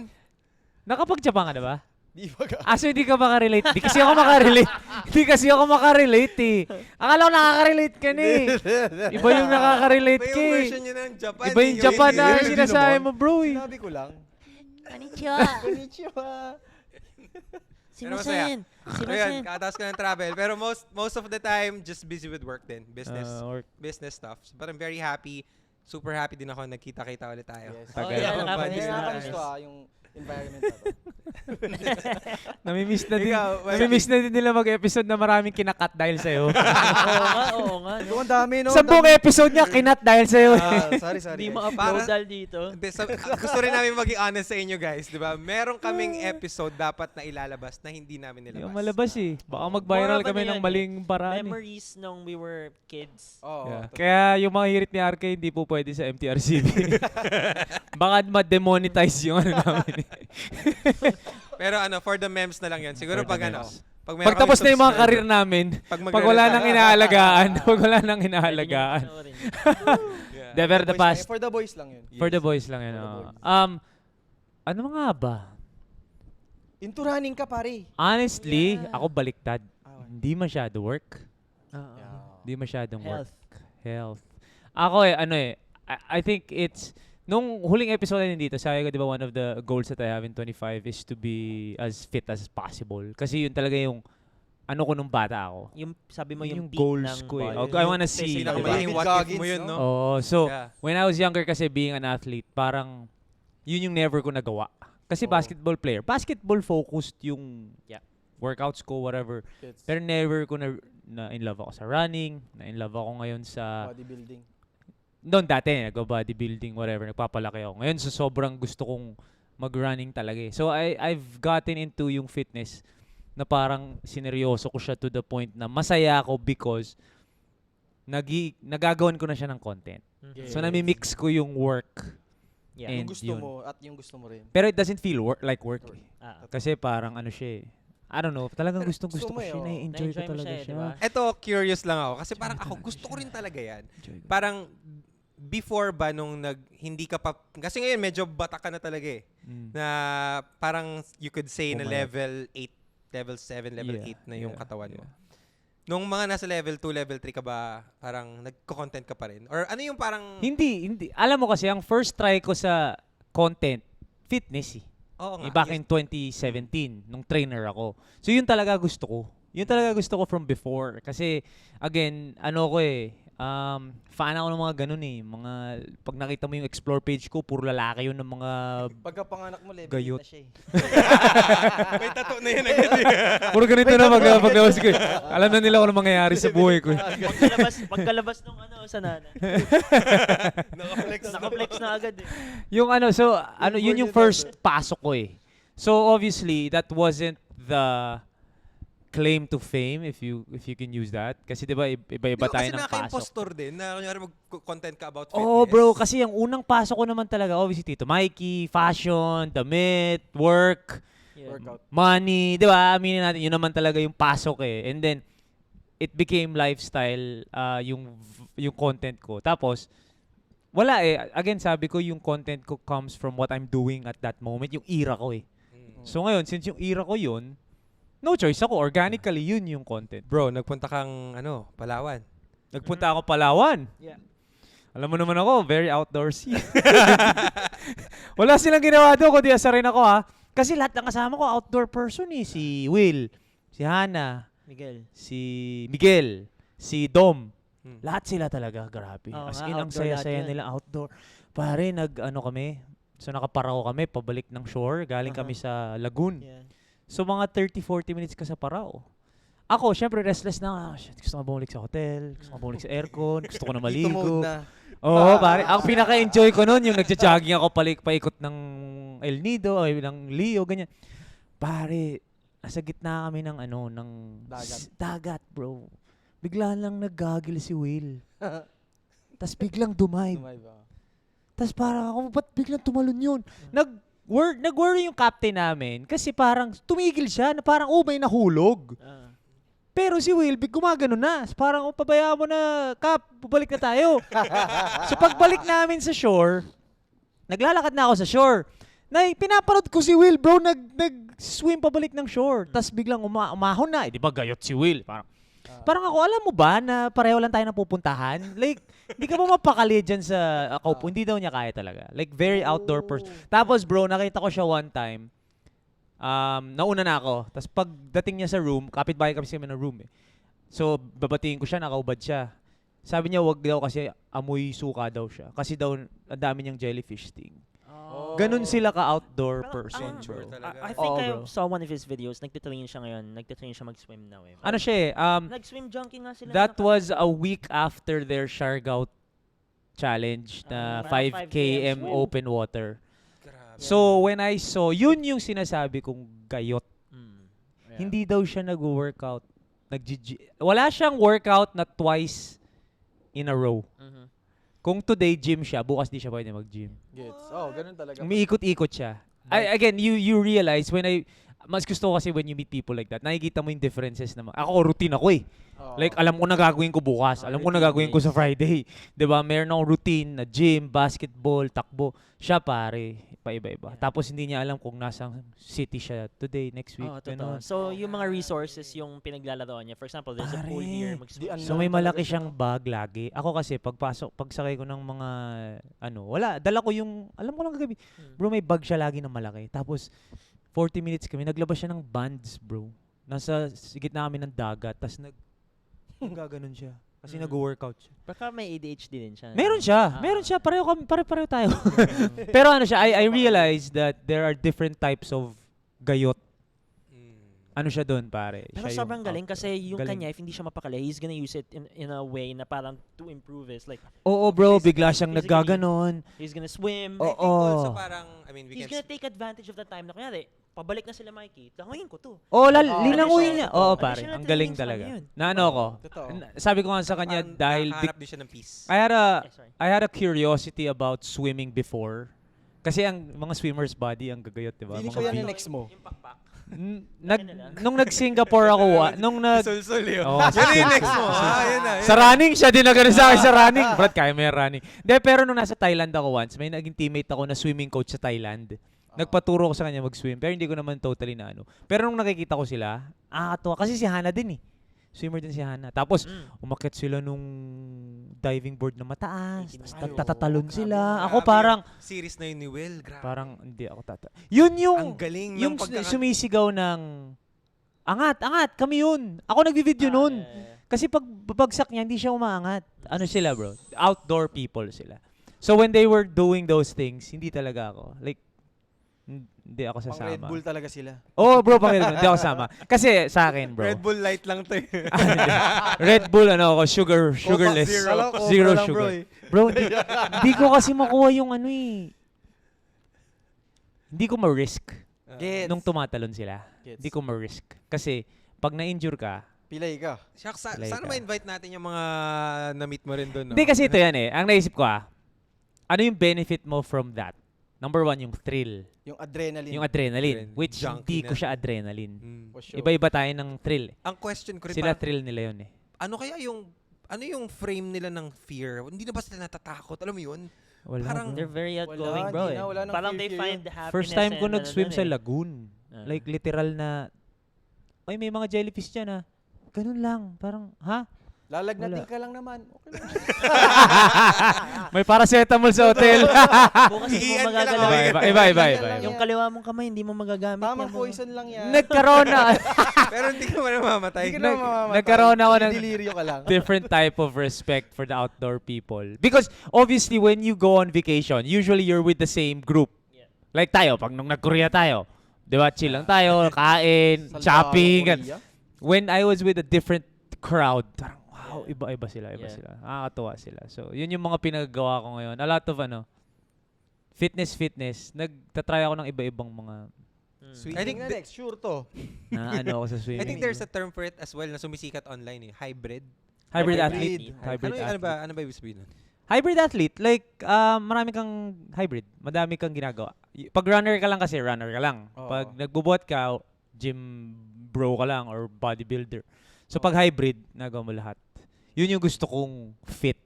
Speaker 1: Nakapag-Japan ka na ba?
Speaker 3: Di ba ka?
Speaker 1: So hindi ka makarelate. Di kasi ako makarelate. Di kasi ako makarelate eh. Akala ko nakaka-relate ka na eh. Iba yung nakaka-relate
Speaker 2: Iba
Speaker 1: ka
Speaker 2: yung
Speaker 1: eh.
Speaker 2: version yun ng Japan.
Speaker 1: Iba yung Japan na
Speaker 3: hindi
Speaker 1: sinasabi
Speaker 3: naman.
Speaker 1: mo bro eh.
Speaker 3: Sinabi ko lang.
Speaker 4: Konnichiwa.
Speaker 3: Konnichiwa.
Speaker 2: Pero masaya.
Speaker 4: Simasen.
Speaker 2: Ayun,
Speaker 4: Simasen.
Speaker 2: kataas ko ng travel. Pero most of the time, just busy with work din. Business.
Speaker 1: Work.
Speaker 2: Business stuff. But I'm very happy. Super happy din ako. Nagkita-kita ulit tayo.
Speaker 3: Yes.
Speaker 4: Oh,
Speaker 1: Tagal.
Speaker 4: yeah,
Speaker 1: Oh,
Speaker 4: nakakamiss
Speaker 2: buddy.
Speaker 4: na
Speaker 3: Nakakamiss
Speaker 4: nakakamiss.
Speaker 3: ko yung environment na to.
Speaker 1: Namimiss na din.
Speaker 2: Ikaw,
Speaker 1: Namimiss na din nila mag-episode na maraming kinakat dahil sa'yo.
Speaker 4: Oo nga.
Speaker 3: Yung ang dami, no?
Speaker 1: Sa buong episode niya, kinat dahil sa'yo.
Speaker 3: Sorry.
Speaker 4: Hindi
Speaker 3: guys.
Speaker 4: ma-upload
Speaker 2: Para-
Speaker 4: dahil dito.
Speaker 2: Hindi, gusto rin namin maging honest sa inyo guys, di ba? Meron kaming episode dapat na ilalabas na hindi namin
Speaker 1: Hindi
Speaker 2: nilabas.
Speaker 1: ko malabas eh. Baka mag-viral
Speaker 4: More of
Speaker 1: kami
Speaker 4: ano
Speaker 1: ng
Speaker 4: yan
Speaker 1: maling paraan eh.
Speaker 4: Memories nung we were kids.
Speaker 3: Oo.
Speaker 1: Yeah. Kaya yung mga hirit ni RK hindi po pwede sa MTRCB. Baka ma-demonetize yung ano namin eh.
Speaker 2: Pero ano, for the memes na lang yan. Siguro
Speaker 1: For
Speaker 2: pag
Speaker 1: the
Speaker 2: ano,
Speaker 1: memes.
Speaker 2: pag meron
Speaker 1: Pag tapos
Speaker 2: kaming
Speaker 1: na yung mga
Speaker 2: subscriber,
Speaker 1: karir namin,
Speaker 2: pag
Speaker 1: pag wala nang inaalagaan, pag wala nang inaalagaan.
Speaker 2: Yeah.
Speaker 1: Never the past.
Speaker 3: For the boys lang yun.
Speaker 1: For the boys lang yun.
Speaker 3: For the
Speaker 1: oo.
Speaker 3: boys.
Speaker 1: Ano nga ba?
Speaker 3: Into running ka, pare.
Speaker 1: Honestly,
Speaker 4: Yeah.
Speaker 1: ako baliktad.
Speaker 3: Ah,
Speaker 1: Hindi masyado work.
Speaker 3: yeah.
Speaker 1: Hindi masyadong work.
Speaker 4: Health.
Speaker 1: Ako I think it's, nung huling episode na dito, sabi ko, di ba, one of the goals that I have in 25 is to be as fit as possible. Kasi yun talaga yung, ano ko nung bata ako.
Speaker 4: Yung sabi mo
Speaker 1: Yun
Speaker 4: yung
Speaker 1: yung
Speaker 4: peak
Speaker 1: goals
Speaker 4: ng
Speaker 1: ko eh.
Speaker 4: body.
Speaker 1: Okay, I wanna see,
Speaker 2: Pinaka
Speaker 1: diba?
Speaker 2: magiging what if
Speaker 3: David
Speaker 2: mo yun,
Speaker 3: Goggins,
Speaker 2: no?
Speaker 1: Oo, so,
Speaker 2: Yeah.
Speaker 1: when I was younger kasi being an athlete, parang, yun yung never ko nagawa. Kasi
Speaker 3: Oo.
Speaker 1: basketball player. Basketball focused yung
Speaker 4: Yeah.
Speaker 1: workouts ko, whatever.
Speaker 3: Kids.
Speaker 1: Pero never ko na in love ako sa running, na in love ako ngayon sa
Speaker 3: Bodybuilding.
Speaker 1: noon dati nag-bodybuilding, whatever, nagpapalaki ako. Ngayon so sobrang gusto kong mag-running talaga eh. So I've gotten into yung fitness na parang sineryoso ko siya to the point na masaya ako because nagagawan ko na siya ng content.
Speaker 4: Mhm.
Speaker 1: So nami-mix ko yung work.
Speaker 4: Yeah.
Speaker 1: And
Speaker 3: Yung gusto
Speaker 1: yun.
Speaker 3: mo at yung gusto mo rin.
Speaker 1: Pero it doesn't feel like work eh.
Speaker 4: Ah,
Speaker 1: Kasi parang ano siya eh. I don't know, talagang
Speaker 3: Pero
Speaker 1: gusto
Speaker 3: gusto
Speaker 1: ko
Speaker 3: mo eh,
Speaker 1: siya,
Speaker 3: oo.
Speaker 1: na-enjoy ko
Speaker 4: Na-enjoy mo
Speaker 1: talaga
Speaker 4: siya eh,
Speaker 1: siya.
Speaker 4: diba?
Speaker 2: Eto, curious lang ako. Kasi parang
Speaker 1: Enjoy
Speaker 2: ako,
Speaker 1: talaga
Speaker 2: gusto ko
Speaker 1: siya.
Speaker 2: rin talaga yan.
Speaker 1: Enjoy ko.
Speaker 2: Parang, before ba nung hindi ka pa, kasi ngayon medyo bata ka na talaga eh.
Speaker 1: Mm.
Speaker 2: Na parang you could say na
Speaker 1: Pumayat.
Speaker 2: level 8, level 7, level
Speaker 1: Yeah,
Speaker 2: 8 na yung
Speaker 1: yeah,
Speaker 2: katawan mo.
Speaker 1: yeah.
Speaker 2: Nung mga nasa level 2, level 3 ka ba, parang nagko-content ka pa rin? Or ano yung parang,
Speaker 1: Hindi. Alam mo kasi, ang first try ko sa content, fitness eh.
Speaker 2: oo nga,
Speaker 1: Back in 2017, nung trainer ako. So yun talaga gusto ko. Yun talaga gusto ko from before. Kasi, again, ano ko eh, fan ako ng mga ganun eh. Mga, pag nakita mo yung explore page ko, puro lalaki yun ng mga
Speaker 3: Pagkapanganak mo, level
Speaker 1: Gayot.
Speaker 3: 8 na siya eh.
Speaker 2: may tattoo na yun agad eh.
Speaker 1: puro ganito na paglabas ko eh. Alam na nila kung ano mangyayari sa buhay ko eh.
Speaker 4: Pagkalabas nung ano sa nana. Naka-flex na agad eh.
Speaker 1: Yung ano, so, ano, yun
Speaker 3: word
Speaker 1: yung
Speaker 3: yun
Speaker 1: first pasok ko eh. So, obviously, that wasn't the claim to fame, if you can use that. Kasi diba, iba-iba tayo
Speaker 2: Kasi
Speaker 1: ng pasok.
Speaker 2: naka-impostor din na kunyari mag-content ka about fitness.
Speaker 1: Oh, bro, kasi yung unang pasok ko naman talaga, obviously, Tito Mikey, fashion, damit, work,
Speaker 4: Yeah.
Speaker 3: Workout.
Speaker 1: money, di ba? Aminin natin, yun naman talaga yung pasok eh. And then, it became lifestyle, yung content ko. Tapos, wala eh. Again, sabi ko, yung content ko comes from what I'm doing at that moment, yung era ko eh.
Speaker 2: Mm.
Speaker 1: So ngayon, since yung era ko yun, no choice ako. Organically, yun yung content.
Speaker 2: Bro, nagpunta kang, Palawan.
Speaker 1: Nagpunta ako Palawan.
Speaker 4: Yeah.
Speaker 1: Alam mo naman ako, very outdoorsy. Wala silang ginawa doon, kundi asa rin ako ha. Kasi lahat ng kasama ko, outdoor person eh. Si Will, si Hannah,
Speaker 4: Miguel.
Speaker 1: si Miguel, si Dom.
Speaker 2: Hmm.
Speaker 1: Lahat sila talaga, grabe.
Speaker 4: Oo
Speaker 1: As
Speaker 4: nga,
Speaker 1: in, ang
Speaker 4: outdoor lahat
Speaker 1: saya-saya
Speaker 4: yun.
Speaker 1: nila outdoor. Pare, kami, So nakaparao kami, pabalik ng shore. Galing kami sa lagoon.
Speaker 4: Yeah.
Speaker 1: So mga 30-40 minutes ka sa parao. Ako, syempre restless na. Shit, gusto ko bumalik sa hotel. Gusto ko bumalik sa aircon. Gusto ko na
Speaker 3: Dito
Speaker 1: maligo.
Speaker 3: mode na.
Speaker 1: Oo, pare. Ang pinaka-enjoy ko nun, yung nagja-jogging ako paikot ng El Nido, ay ng Leo, ganyan. Pare, nasa gitna kami ng ng dagat, bro. Bigla lang naggagil si Will. Tapos biglang dive. Tapos parang ako, ba't biglang tumalon yun? Nag-worry yung captain namin kasi parang tumigil siya na parang, may nahulog. Pero si Will, gumagano na. Parang, pabayaan mo na, Cap, pabalik na tayo. So pagbalik namin sa shore, naglalakad na ako sa shore. Pinapanood ko si Will, bro, nag-swim pabalik ng shore. Tapos biglang umahon na. Di ba gayot si Will? Parang ako, alam mo ba na pareho lang tayo napupuntahan? Like, hindi ka ba mapakali dyan sa Akaupo? Hindi daw niya kaya talaga. Like, very outdoor person. Tapos bro, nakita ko siya one time. Nauna na ako. Tapos pagdating niya sa room, kapitbahay kami ng room eh. So, babatiin ko siya, nakaubad siya. Sabi niya, wag daw kasi amoy suka daw siya. Kasi daw, ang dami niyang jellyfish sting. Ganun sila ka-outdoor person, bro.
Speaker 4: I think I saw one of his videos. Nagtitrain siya ngayon. Nagtitrain siya mag-swim now eh.
Speaker 1: Ano siya eh,
Speaker 4: Nag-swim junkie nga sila.
Speaker 1: that was a week after their Siargao challenge na 5 km open water.
Speaker 2: Grabe.
Speaker 1: So when I saw, yun yung sinasabi kong gayot.
Speaker 4: Yeah.
Speaker 1: Hindi daw siya nag-workout. Wala siyang workout na twice in a row.
Speaker 4: Mhm.
Speaker 1: Kung today gym siya, bukas di siya pwede mag-gym.
Speaker 3: Gets. Ganun talaga.
Speaker 1: Umiikot-ikot siya. Again, you realize mas gusto ko kasi when you meet people like that, nakikita mo yung differences naman. Ako, routine ako eh. Like, alam ko na gagawin ko bukas. Alam ko na gagawin ko sa Friday. 'Di ba? Meron akong routine na gym, basketball, takbo. Siya pare, paiba-iba. Tapos hindi niya alam kung nasang city siya today, next week.
Speaker 4: Totoo. So, yung mga resources yung pinaglalaroan niya. For example, there's a pool
Speaker 1: Pare.
Speaker 4: here. Mag-swim.
Speaker 1: So may malaki siyang bag lagi. Ako kasi pagsakay ko ng mga wala, dala ko yung alam ko lang kagabi. Bro, may bag siya lagi na malaki. Tapos 40 minutes kami, naglabas siya ng bands, bro. Nasa gitna namin ng dagat, tas gaganon siya. Kasi nag-workout siya.
Speaker 4: Baka may ADHD din siya.
Speaker 1: Meron siya, pareho tayo. Pero I realized that there are different types of gayot. Ano siya doon, pare?
Speaker 4: Pero
Speaker 1: Siya
Speaker 4: sobrang
Speaker 1: yung
Speaker 4: galing kasi yung
Speaker 1: galing.
Speaker 4: kanya, if hindi siya mapakali, he's gonna use it in a way na parang to improve his, like,
Speaker 1: Oo, bro, bigla siyang
Speaker 4: physically,
Speaker 1: naggaganon.
Speaker 4: he's gonna swim.
Speaker 2: I think also parang, we
Speaker 4: He's
Speaker 2: can
Speaker 4: gonna take advantage of the time na kunyari, pabalik na sila Mikey, langoyin ko to.
Speaker 1: Linanguyin niya. Oo, pare.
Speaker 4: Additional
Speaker 1: Ang galing
Speaker 4: training sa
Speaker 1: talaga.
Speaker 4: kanya yun.
Speaker 1: Na ano ako,
Speaker 3: Totoo.
Speaker 1: sabi ko nga sa kanya
Speaker 2: parang
Speaker 1: dahil
Speaker 2: nakahanap din siya ng peace.
Speaker 4: Sorry.
Speaker 1: I had a curiosity about swimming before. Kasi ang mga swimmers body ang gagayot, 'di ba?
Speaker 3: Feeling
Speaker 1: Mga
Speaker 3: ko yan
Speaker 1: beach.
Speaker 3: yung next mo.
Speaker 4: Yung pakpak.
Speaker 1: Nung nag-Singapore ako,
Speaker 2: Sulsul yun.
Speaker 1: Oo,
Speaker 2: Yan yung
Speaker 1: sulsul.
Speaker 2: next mo. Yun na.
Speaker 1: Sa running, siya din nagano sa akin sa running. Brad, kaya may running. Hindi, pero nung nasa Thailand ako once, may naging teammate ako na swimming coach sa Thailand. Nagpaturo ko sa kanya mag-swim, pero hindi ko naman totally na ano. Pero nung nakikita ko sila, katuwa. Kasi si Hana din eh. Swimmer din si Hana. Tapos, umakyat sila nung diving board na mataas. Tapos nagtatatalon sila. Ako
Speaker 2: Grabe
Speaker 1: parang,
Speaker 2: yung series na yun ni Will. Grabe.
Speaker 1: parang hindi ako Yun yung,
Speaker 2: Ang galing
Speaker 1: yung
Speaker 2: ng
Speaker 1: sumisigaw ng, angat, kami yun. Ako nagbi-video nun. Kasi pag babagsak niya, hindi siya umaangat. Ano sila, bro? Outdoor people sila. So when they were doing those things, hindi talaga ako. Like, hindi ako
Speaker 3: Pang
Speaker 1: sasama.
Speaker 3: Red Bull talaga sila.
Speaker 1: Oh, bro, pang Red Bull. Hindi ako sama. Kasi sa akin, bro.
Speaker 2: Red Bull light lang to.
Speaker 1: Red Bull, sugarless. Zero
Speaker 3: lang,
Speaker 1: sugar. Bro, hindi ko kasi makuha yung ano eh. Hindi ko ma-risk.
Speaker 3: Gets.
Speaker 1: Nung tumatalon sila.
Speaker 3: Gets.
Speaker 1: Hindi ko ma-risk. Kasi, pag na-injure ka,
Speaker 3: Pilay ka.
Speaker 2: Shucks,
Speaker 1: Like
Speaker 2: sana ma-invite natin yung mga na-meet mo rin doon. No?
Speaker 1: hindi kasi ito yan eh. Ang naisip ko ano yung benefit mo from that? Number one, yung thrill.
Speaker 3: Yung adrenaline.
Speaker 1: Yung adrenaline.
Speaker 2: Adrenaline.
Speaker 1: Which
Speaker 2: Junkie
Speaker 1: hindi ko
Speaker 2: na.
Speaker 1: siya adrenaline.
Speaker 3: For sure.
Speaker 1: Iba-iba tayo ng thrill.
Speaker 2: Ang question ko rin,
Speaker 1: Sila
Speaker 2: parang,
Speaker 1: thrill nila yun eh.
Speaker 2: ano kaya yung frame nila ng fear? Hindi na ba sila natatakot? Alam mo yun?
Speaker 1: Wala,
Speaker 2: Parang
Speaker 1: bro.
Speaker 4: They're very outgoing,
Speaker 3: Wala,
Speaker 4: bro.
Speaker 3: hindi na, wala nang
Speaker 4: Parang they
Speaker 3: fear
Speaker 4: find
Speaker 3: yun.
Speaker 4: happiness.
Speaker 1: First time ko
Speaker 4: and
Speaker 1: nag-swim
Speaker 4: ano
Speaker 1: sa
Speaker 4: dun eh.
Speaker 1: lagoon. Like literal na, ay may mga jellyfish dyan Ganun lang. Parang, ha?
Speaker 3: Lalagnatin
Speaker 1: Wala.
Speaker 3: ka lang naman. Okay lang.
Speaker 1: May paracetamol sa hotel.
Speaker 4: Bukas hindi mo
Speaker 2: Iiyan ka lang,
Speaker 4: magagalaw.
Speaker 1: Iba.
Speaker 4: Yung kaliwa mong kamay, hindi mo magagamit.
Speaker 3: Tamang
Speaker 4: yan,
Speaker 3: poison lang yan.
Speaker 1: Nagkaroon na.
Speaker 2: Pero hindi ka man mamamatay.
Speaker 3: Hindi ka naman mamamatay.
Speaker 1: Nagkaroon ako ng
Speaker 3: Deliryo ka lang.
Speaker 1: different type of respect for the outdoor people. Because obviously when you go on vacation, usually you're with the same group. Like tayo, pag nung nag-Korea tayo, di ba, chill lang tayo, kain,
Speaker 3: Sa
Speaker 1: shopping.
Speaker 3: Korea.
Speaker 1: When I was with a different crowd, parang, wow, iba-iba sila,
Speaker 4: Yeah.
Speaker 1: sila. Nakakatuwa sila. So, yun yung mga pinagagawa ko ngayon. A lot of, fitness. Nagtatry ako ng iba-ibang mga,
Speaker 2: Sweet.
Speaker 3: I think next, sure to.
Speaker 1: na ako sa swimming.
Speaker 2: I think there's a term for it as well na sumisikat online Hybrid.
Speaker 1: Hybrid
Speaker 3: Hybrid.
Speaker 1: athlete. Hybrid
Speaker 2: Ano
Speaker 1: athlete.
Speaker 2: ba ibig sabihin nun?
Speaker 1: Hybrid athlete, like, marami kang hybrid. Madami kang ginagawa. Pag runner ka lang kasi, runner ka lang.
Speaker 3: Oo.
Speaker 1: Pag nagbubuhat ka, gym bro ka lang or bodybuilder. So, pag hybrid, nagawa mo lahat. Yun yung gusto kong fit.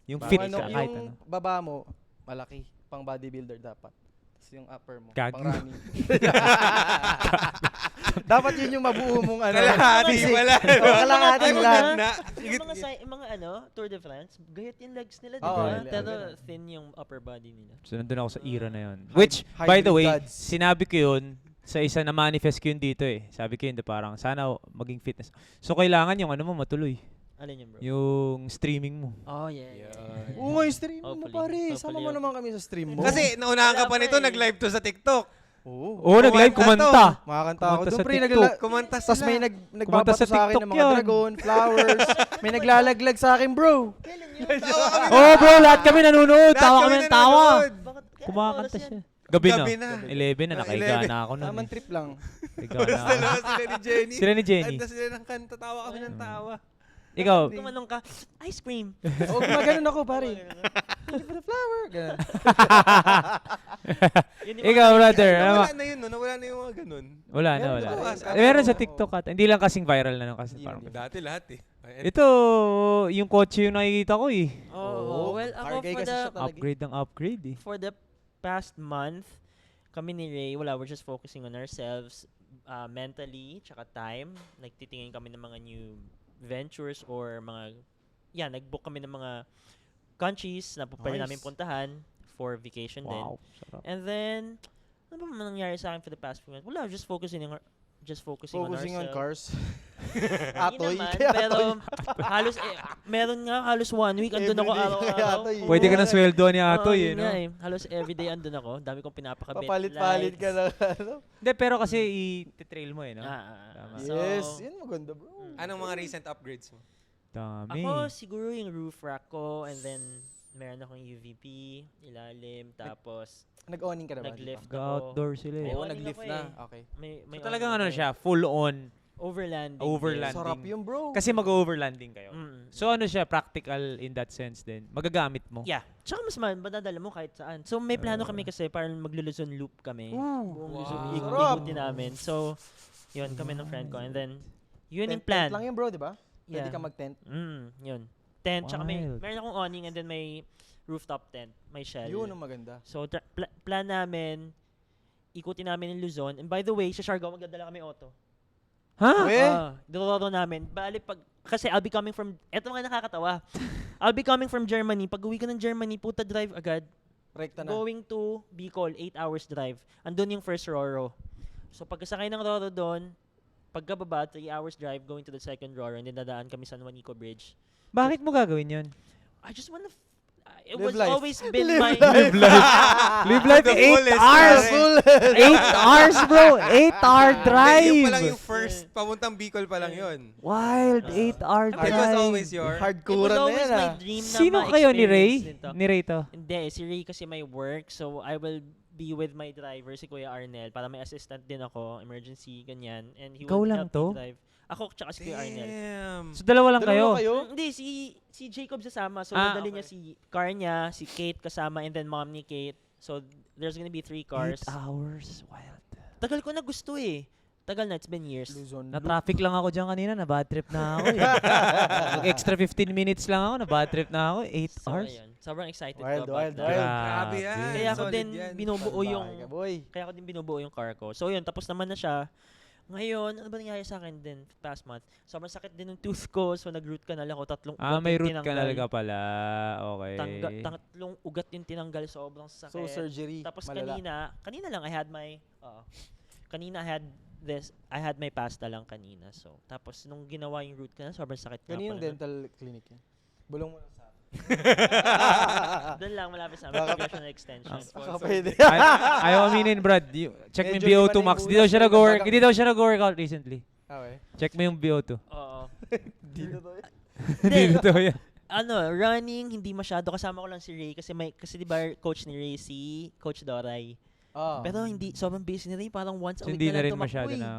Speaker 1: Yung fit
Speaker 3: Yung
Speaker 1: ka, kahit ano.
Speaker 3: baba mo, malaki. Pang bodybuilder dapat. Tapos yung upper mo,
Speaker 1: Gagi.
Speaker 3: pang running. Dapat yun yung mabuo mong
Speaker 2: Kalahati
Speaker 3: physique.
Speaker 2: wala.
Speaker 3: Oo, kalahati
Speaker 4: Ano
Speaker 3: lang.
Speaker 2: Na,
Speaker 4: Yung mga Tour de France, gayat yung legs nila, di
Speaker 3: Oo,
Speaker 4: ba?
Speaker 3: yeah,
Speaker 4: Pero
Speaker 3: ganun.
Speaker 4: thin yung upper body nila.
Speaker 1: So, nandun ako sa era na yun. Which, by the
Speaker 3: hybrid
Speaker 1: way,
Speaker 3: gods.
Speaker 1: sinabi ko yun sa isa na manifest ko yun dito eh. Sabi ko yun, parang sana maging fitness. So, kailangan yung mo matuloy.
Speaker 4: Alin yun, bro?
Speaker 1: Yung streaming mo.
Speaker 4: Oh, yeah.
Speaker 3: Oo nga, yung stream mo
Speaker 4: Hopefully.
Speaker 3: pare. Sama mo
Speaker 4: Hopefully.
Speaker 3: naman kami sa stream mo.
Speaker 2: kasi naunahan ka
Speaker 4: Wala
Speaker 2: pa
Speaker 4: pa
Speaker 2: nito,
Speaker 4: eh.
Speaker 2: nag-live to sa TikTok.
Speaker 3: Oo.
Speaker 1: Oo, nag-live, kumanta.
Speaker 3: Makakanta ako
Speaker 1: Kumanta
Speaker 3: doon,
Speaker 1: sa
Speaker 3: pre.
Speaker 1: TikTok.
Speaker 2: Kumanta
Speaker 3: Tapos
Speaker 2: sila.
Speaker 3: may nagbabato
Speaker 1: sa
Speaker 3: sa akin ng
Speaker 1: TikTok
Speaker 3: mga
Speaker 1: yan.
Speaker 3: dragon, flowers. May naglalaglag sa akin, bro.
Speaker 4: Kailan yun?
Speaker 2: Tawa kami
Speaker 1: Oh, bro, lahat kami nanonood.
Speaker 2: Lahat
Speaker 1: Tawa
Speaker 2: kami
Speaker 1: kami ng tawa.
Speaker 2: nanonood.
Speaker 4: Bakit? Kaya
Speaker 1: Kumakanta
Speaker 4: oras yan?
Speaker 1: siya. Gabi
Speaker 2: Gabi
Speaker 1: na.
Speaker 2: na.
Speaker 1: 11 na, nakahiga
Speaker 2: 11.
Speaker 1: na ako nun.
Speaker 3: Naman trip lang.
Speaker 1: Higa na ako.
Speaker 2: Dalawa sila ni Jenny.
Speaker 1: Sila ni Jenny.
Speaker 2: Kanta sila ng kanta, tawa kami ng tawa.
Speaker 1: Ikaw,
Speaker 4: Tumanong ka, ice cream.
Speaker 3: O, gumaganon ako, pare. Thank you for the flower. Ganun.
Speaker 4: Yun yung
Speaker 1: ikaw, brother. Ano ba?
Speaker 2: Nawala na yun, no? Nawala na yung mga ganun.
Speaker 1: Wala na,
Speaker 3: Meron
Speaker 1: wala.
Speaker 3: pa
Speaker 2: ba?
Speaker 1: Meron sa TikTok at hindi lang kasing viral na nun kasi
Speaker 3: Hindi
Speaker 1: parang.
Speaker 3: lang.
Speaker 2: Dati lahat
Speaker 1: Ito, yung kotse yung nakikita ko eh.
Speaker 4: Oh, well, ako
Speaker 3: Car guy kasi siya talaga.
Speaker 1: Upgrade ng upgrade eh.
Speaker 4: for the past month, kami ni Ray, we're just focusing on ourselves mentally, tsaka time. Nagtitingin kami ng mga new ventures or nag-book kami ng mga countries na pwede
Speaker 3: Nice.
Speaker 4: namin puntahan for vacation din.
Speaker 1: Wow, sarap.
Speaker 4: And then, ano ba nangyari sa akin for the past few months? Wala, just focusing on
Speaker 3: Focusing on
Speaker 4: ourselves.
Speaker 3: cars.
Speaker 4: Hindi
Speaker 3: Atoy.
Speaker 4: naman,
Speaker 3: Kaya
Speaker 4: pero
Speaker 3: atoy.
Speaker 4: meron nga halos 1 week andun ako
Speaker 3: Everyday kaya
Speaker 4: araw-araw.
Speaker 3: atoy.
Speaker 1: Pwede ka ng sweldo ni
Speaker 4: Oo,
Speaker 1: Atoy eh,
Speaker 4: yun
Speaker 1: no?
Speaker 4: nga eh. Halos everyday andun ako. Dami kong pinapakabit.
Speaker 3: Papalit-palit ka
Speaker 4: lights.
Speaker 3: na. Ano?
Speaker 1: Hindi, pero kasi i-trail mo eh, no?
Speaker 4: Tama.
Speaker 3: Yes, yun maganda, bro.
Speaker 2: Anong mga recent upgrades mo?
Speaker 1: Dami.
Speaker 4: Ako siguro yung roof rack ko and then meron akong UVP, ilalim, tapos
Speaker 3: Nag-owning ka na ba?
Speaker 4: nag-lift
Speaker 1: Mag-outdoor sila eh.
Speaker 4: May
Speaker 3: Oo,
Speaker 4: awning
Speaker 3: nag-lift
Speaker 4: ako
Speaker 3: na.
Speaker 4: eh.
Speaker 3: Okay.
Speaker 4: May
Speaker 1: So talagang
Speaker 4: awning
Speaker 1: ano
Speaker 4: ako.
Speaker 1: siya, full on.
Speaker 4: Overlanding.
Speaker 1: Overlanding.
Speaker 3: Sarap yun, bro.
Speaker 1: Kasi mag-overlanding kayo.
Speaker 4: Mm.
Speaker 1: So ano siya, practical in that sense din. Magagamit mo.
Speaker 4: Yeah. Tsaka mas madadala mo kahit saan. So may plano kami kasi parang magluluzon loop kami. Buong Luzon,
Speaker 3: Sarap.
Speaker 4: ikutin namin. So, yun kami ng friend ko. And then, yun yung
Speaker 3: Tent
Speaker 4: plan.
Speaker 3: lang yun, bro, di ba? Pwede
Speaker 4: Yeah.
Speaker 3: ka mag-tent.
Speaker 4: Yun. Tent, tsaka
Speaker 1: Wild.
Speaker 4: meron akong awning and then may rooftop tent. May shell.
Speaker 3: Yun ang maganda.
Speaker 4: So, plan namin, ikutin namin yung Luzon. And by the way, sa Siargao, magdadala kami auto.
Speaker 1: Ha?
Speaker 3: Eh?
Speaker 4: Dodoro namin. Bali, kasi I'll be coming from, eto mga nakakatawa. I'll be coming from Germany. Pag uwi ko ng Germany, puta drive agad.
Speaker 3: Rekta na.
Speaker 4: Going to Bicol, 8 hours drive. Andun yung first Roro. So, pagkasakay ng Roro doon, pagkababa, 3 hours drive, going to the second Roro, and then dadaan kami San Juanico Bridge.
Speaker 1: Bakit mo gagawin yun?
Speaker 4: I just wanna, it
Speaker 3: Live
Speaker 4: was
Speaker 3: life.
Speaker 4: always been
Speaker 3: Live
Speaker 4: my,
Speaker 3: life.
Speaker 1: Live life
Speaker 2: The
Speaker 1: 8
Speaker 2: fullest,
Speaker 1: hours!
Speaker 2: pare.
Speaker 1: 8 hours, bro! 8-hour
Speaker 2: Yung
Speaker 1: drive!
Speaker 2: pa lang yung first, papuntang Bicol pa lang yun.
Speaker 1: Wild, 8-hour
Speaker 2: It
Speaker 1: drive.
Speaker 2: was always your...
Speaker 4: it was
Speaker 3: Hardcore na
Speaker 4: always
Speaker 3: yan,
Speaker 4: my
Speaker 3: ah.
Speaker 4: dream na
Speaker 1: Sino kayo ni Ray?
Speaker 4: ma-experience nito.
Speaker 1: Ni Ray to?
Speaker 4: Hindi, si Ray kasi may work, so I will be with my driver, si Kuya Arnel, para may assistant din ako, emergency, ganyan. And he
Speaker 1: Ikaw
Speaker 4: will
Speaker 1: lang
Speaker 4: help
Speaker 1: to?
Speaker 4: me drive. Ako, tsaka si Kuya Arnel.
Speaker 2: Damn.
Speaker 1: So dalawa lang
Speaker 3: Dalawa
Speaker 1: kayo?
Speaker 4: Hindi, si Jacob sasama. So,
Speaker 1: Ah,
Speaker 4: dali
Speaker 1: okay.
Speaker 4: niya si car niya, si Kate kasama, and then mom ni Kate. So, there's gonna be 3 cars.
Speaker 1: 8 hours, wild.
Speaker 4: Tagal ko na gusto eh. Tagal na, it's been years.
Speaker 3: Luzon.
Speaker 1: Na-traffic lang ako dyan kanina, na-bad trip na ako eh. Extra 15 minutes lang ako, na-bad trip na ako. 8
Speaker 4: So,
Speaker 1: hours?
Speaker 4: ayun. Sobrang excited
Speaker 3: Wild,
Speaker 4: ko about
Speaker 3: wild,
Speaker 4: that.
Speaker 3: wild.
Speaker 2: Grabe yan.
Speaker 4: Kaya ako
Speaker 2: Solid
Speaker 4: din
Speaker 2: yan.
Speaker 4: binubuo yung
Speaker 3: Salbahe ka, boy.
Speaker 4: kaya ko din binubuo yung car ko. So yun, tapos naman na siya. Ngayon, ano ba nangyari sa akin din past month? Sobrang sakit din ng tooth ko. So nag-root canal ako. 3 ugat
Speaker 1: May
Speaker 4: yung
Speaker 1: root
Speaker 4: tinanggal.
Speaker 1: ka talaga pala. Okay.
Speaker 4: 3 ugat yung tinanggal. Sobrang sakit.
Speaker 3: So, surgery.
Speaker 4: Tapos
Speaker 3: malala.
Speaker 4: kanina lang I had my kanina I had my pasta lang kanina. So, tapos nung ginawa yung root canal, sobrang sakit nga
Speaker 3: Kaninong
Speaker 4: pala.
Speaker 3: dental clinic yun? Bulong mo lang sa akin.
Speaker 4: Doon lang, malapit sa amin. Progression extension.
Speaker 3: Pwede.
Speaker 1: Ayaw aminin, Brad. Check mo yung
Speaker 3: Medyo
Speaker 1: VO2
Speaker 3: iba na
Speaker 1: max.
Speaker 3: yung
Speaker 1: Di daw siya
Speaker 3: ulas,
Speaker 1: nag-work.
Speaker 3: nagbagang-
Speaker 1: Hindi daw siya nag-workout recently.
Speaker 3: Okay.
Speaker 1: Check mo yung VO2.
Speaker 4: Oo.
Speaker 3: Dito to.
Speaker 1: Hindi daw yan.
Speaker 4: Ano, running, hindi masyado. Kasama ko lang si Ray kasi di ba coach ni Ray si Coach Doray. Pero hindi, sobrang busy ni Ray. Parang once a
Speaker 1: So,
Speaker 4: week
Speaker 1: hindi
Speaker 4: na
Speaker 1: na
Speaker 4: lang
Speaker 1: rin
Speaker 4: tumakbo
Speaker 1: masyado
Speaker 4: eh.
Speaker 1: na...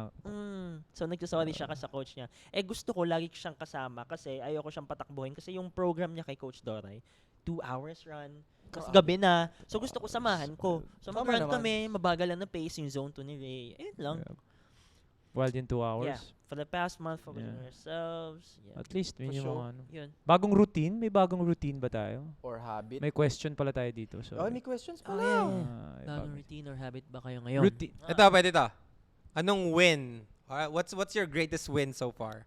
Speaker 4: So nagsasorry siya sa coach niya. Gusto ko lagi siyang kasama kasi ayoko siyang patakbuhin kasi yung program niya kay Coach Doray, 2 hours run. Tapos gabi na. So gusto ko samahan ko. So
Speaker 3: Tama
Speaker 4: mag-run
Speaker 3: naman.
Speaker 4: kami, mabagal lang na pace yung zone 2 ni Ray. Ayun lang.
Speaker 1: Wild in 2 hours.
Speaker 4: Yeah. For the past month, focusing
Speaker 1: Yeah.
Speaker 4: on ourselves. Yeah.
Speaker 1: At least, yun
Speaker 3: For
Speaker 1: yung
Speaker 3: sure.
Speaker 1: mga ano.
Speaker 4: Yun.
Speaker 1: Bagong routine? May bagong routine ba tayo?
Speaker 3: Or habit.
Speaker 1: May question pala tayo dito. So,
Speaker 3: Oh, may questions pa
Speaker 4: Oh,
Speaker 3: lang.
Speaker 4: yeah.
Speaker 1: may
Speaker 4: Bagong
Speaker 1: bagong-
Speaker 4: routine or habit ba kayo ngayon?
Speaker 1: Routine.
Speaker 2: Ito, pwede to. Anong win? What's your greatest win so far?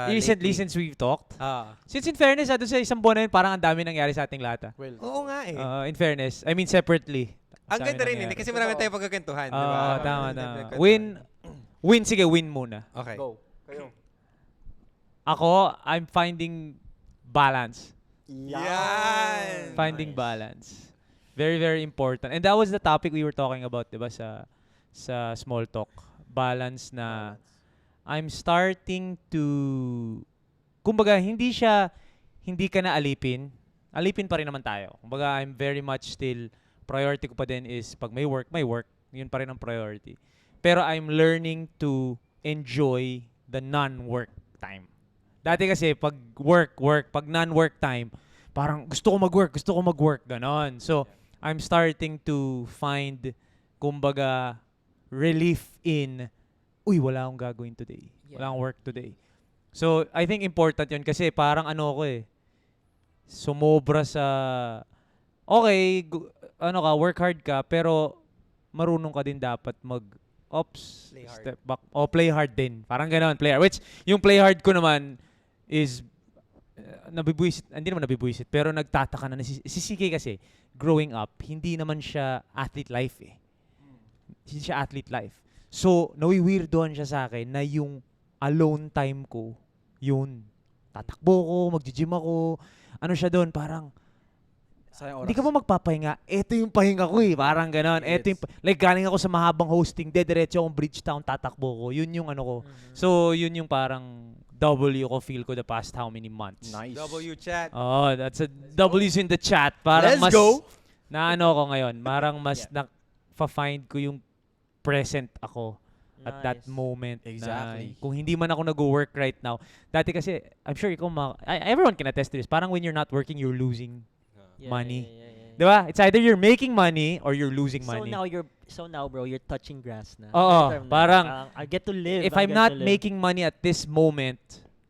Speaker 1: Recently,
Speaker 2: Lately?
Speaker 1: since we've talked.
Speaker 2: Ah.
Speaker 1: Since in fairness, doon sa isang buwan na yun, parang ang dami nangyari sa ating lahat.
Speaker 3: Well,
Speaker 2: Oo nga eh.
Speaker 1: In fairness. I mean, separately.
Speaker 2: Ang
Speaker 1: Dami
Speaker 2: ganda rin,
Speaker 1: nangyari.
Speaker 2: hindi? Kasi marami tayong pagkakentuhan, di ba?
Speaker 1: Oo,
Speaker 2: Marami
Speaker 1: tama,
Speaker 2: tayong
Speaker 1: tama.
Speaker 2: pagkakentuhan.
Speaker 1: Sige, win muna.
Speaker 2: Okay.
Speaker 3: go. Kayo.
Speaker 1: Ako, I'm finding balance.
Speaker 2: Yan!
Speaker 1: Finding
Speaker 4: Nice.
Speaker 1: balance. Very, very important. And that was the topic we were talking about, diba, sa small talk. Balance na I'm starting to, kumbaga, hindi ka na alipin. Alipin pa rin naman tayo. Kumbaga, I'm very much still, priority ko pa din is pag may work. Yun pa rin ang priority. Pero I'm learning to enjoy the non-work time. Dati kasi, pag work, pag non-work time, parang gusto ko mag-work, ganon. So, I'm starting to find, kumbaga, relief in, wala akong gagawin today. Wala akong work today. So, I think important yun kasi parang ano ko sumobra sa, okay, work hard ka, pero marunong ka din dapat
Speaker 2: Play hard.
Speaker 1: step back, play hard din. Parang ganon, play hard. Which, yung play hard ko naman is, hindi naman nabibuisit, pero nagtataka na, si CK kasi, growing up, hindi naman siya athlete life eh. Hindi siya athlete life. So, nawiwirdoan siya sa akin na yung alone time ko, yun, tatakbo ko, mag-gym ako, ano siya doon, parang,
Speaker 3: Sayang oras.
Speaker 1: hindi ka ba magpapahinga? Ito yung pahinga ko eh, parang ganon. Ito yung, like galing ako sa mahabang hosting, diretso akong Bridgetown, tatakbo ko, yun yung ano ko. So, yun yung parang W ko feel ko the past how many months.
Speaker 3: Nice.
Speaker 2: W chat.
Speaker 1: Oh, that's a W's in the chat. Parang mas
Speaker 3: Let's go.
Speaker 1: na ano ko ngayon, parang mas na-find ko yung present ako at that
Speaker 4: Nice.
Speaker 1: moment.
Speaker 3: Exactly.
Speaker 1: Na, kung hindi man ako nag-work right now. Dati kasi, I'm sure ikaw, everyone can attest to this. Parang when you're not working, you're losing. money. Di ba? It's either you're making money or you're losing money.
Speaker 4: So now bro, you're touching grass na.
Speaker 1: Oo,
Speaker 4: Term na.
Speaker 1: parang,
Speaker 4: I get to live.
Speaker 1: If
Speaker 4: I
Speaker 1: I'm
Speaker 4: get
Speaker 1: not
Speaker 4: to live.
Speaker 1: making money at this moment,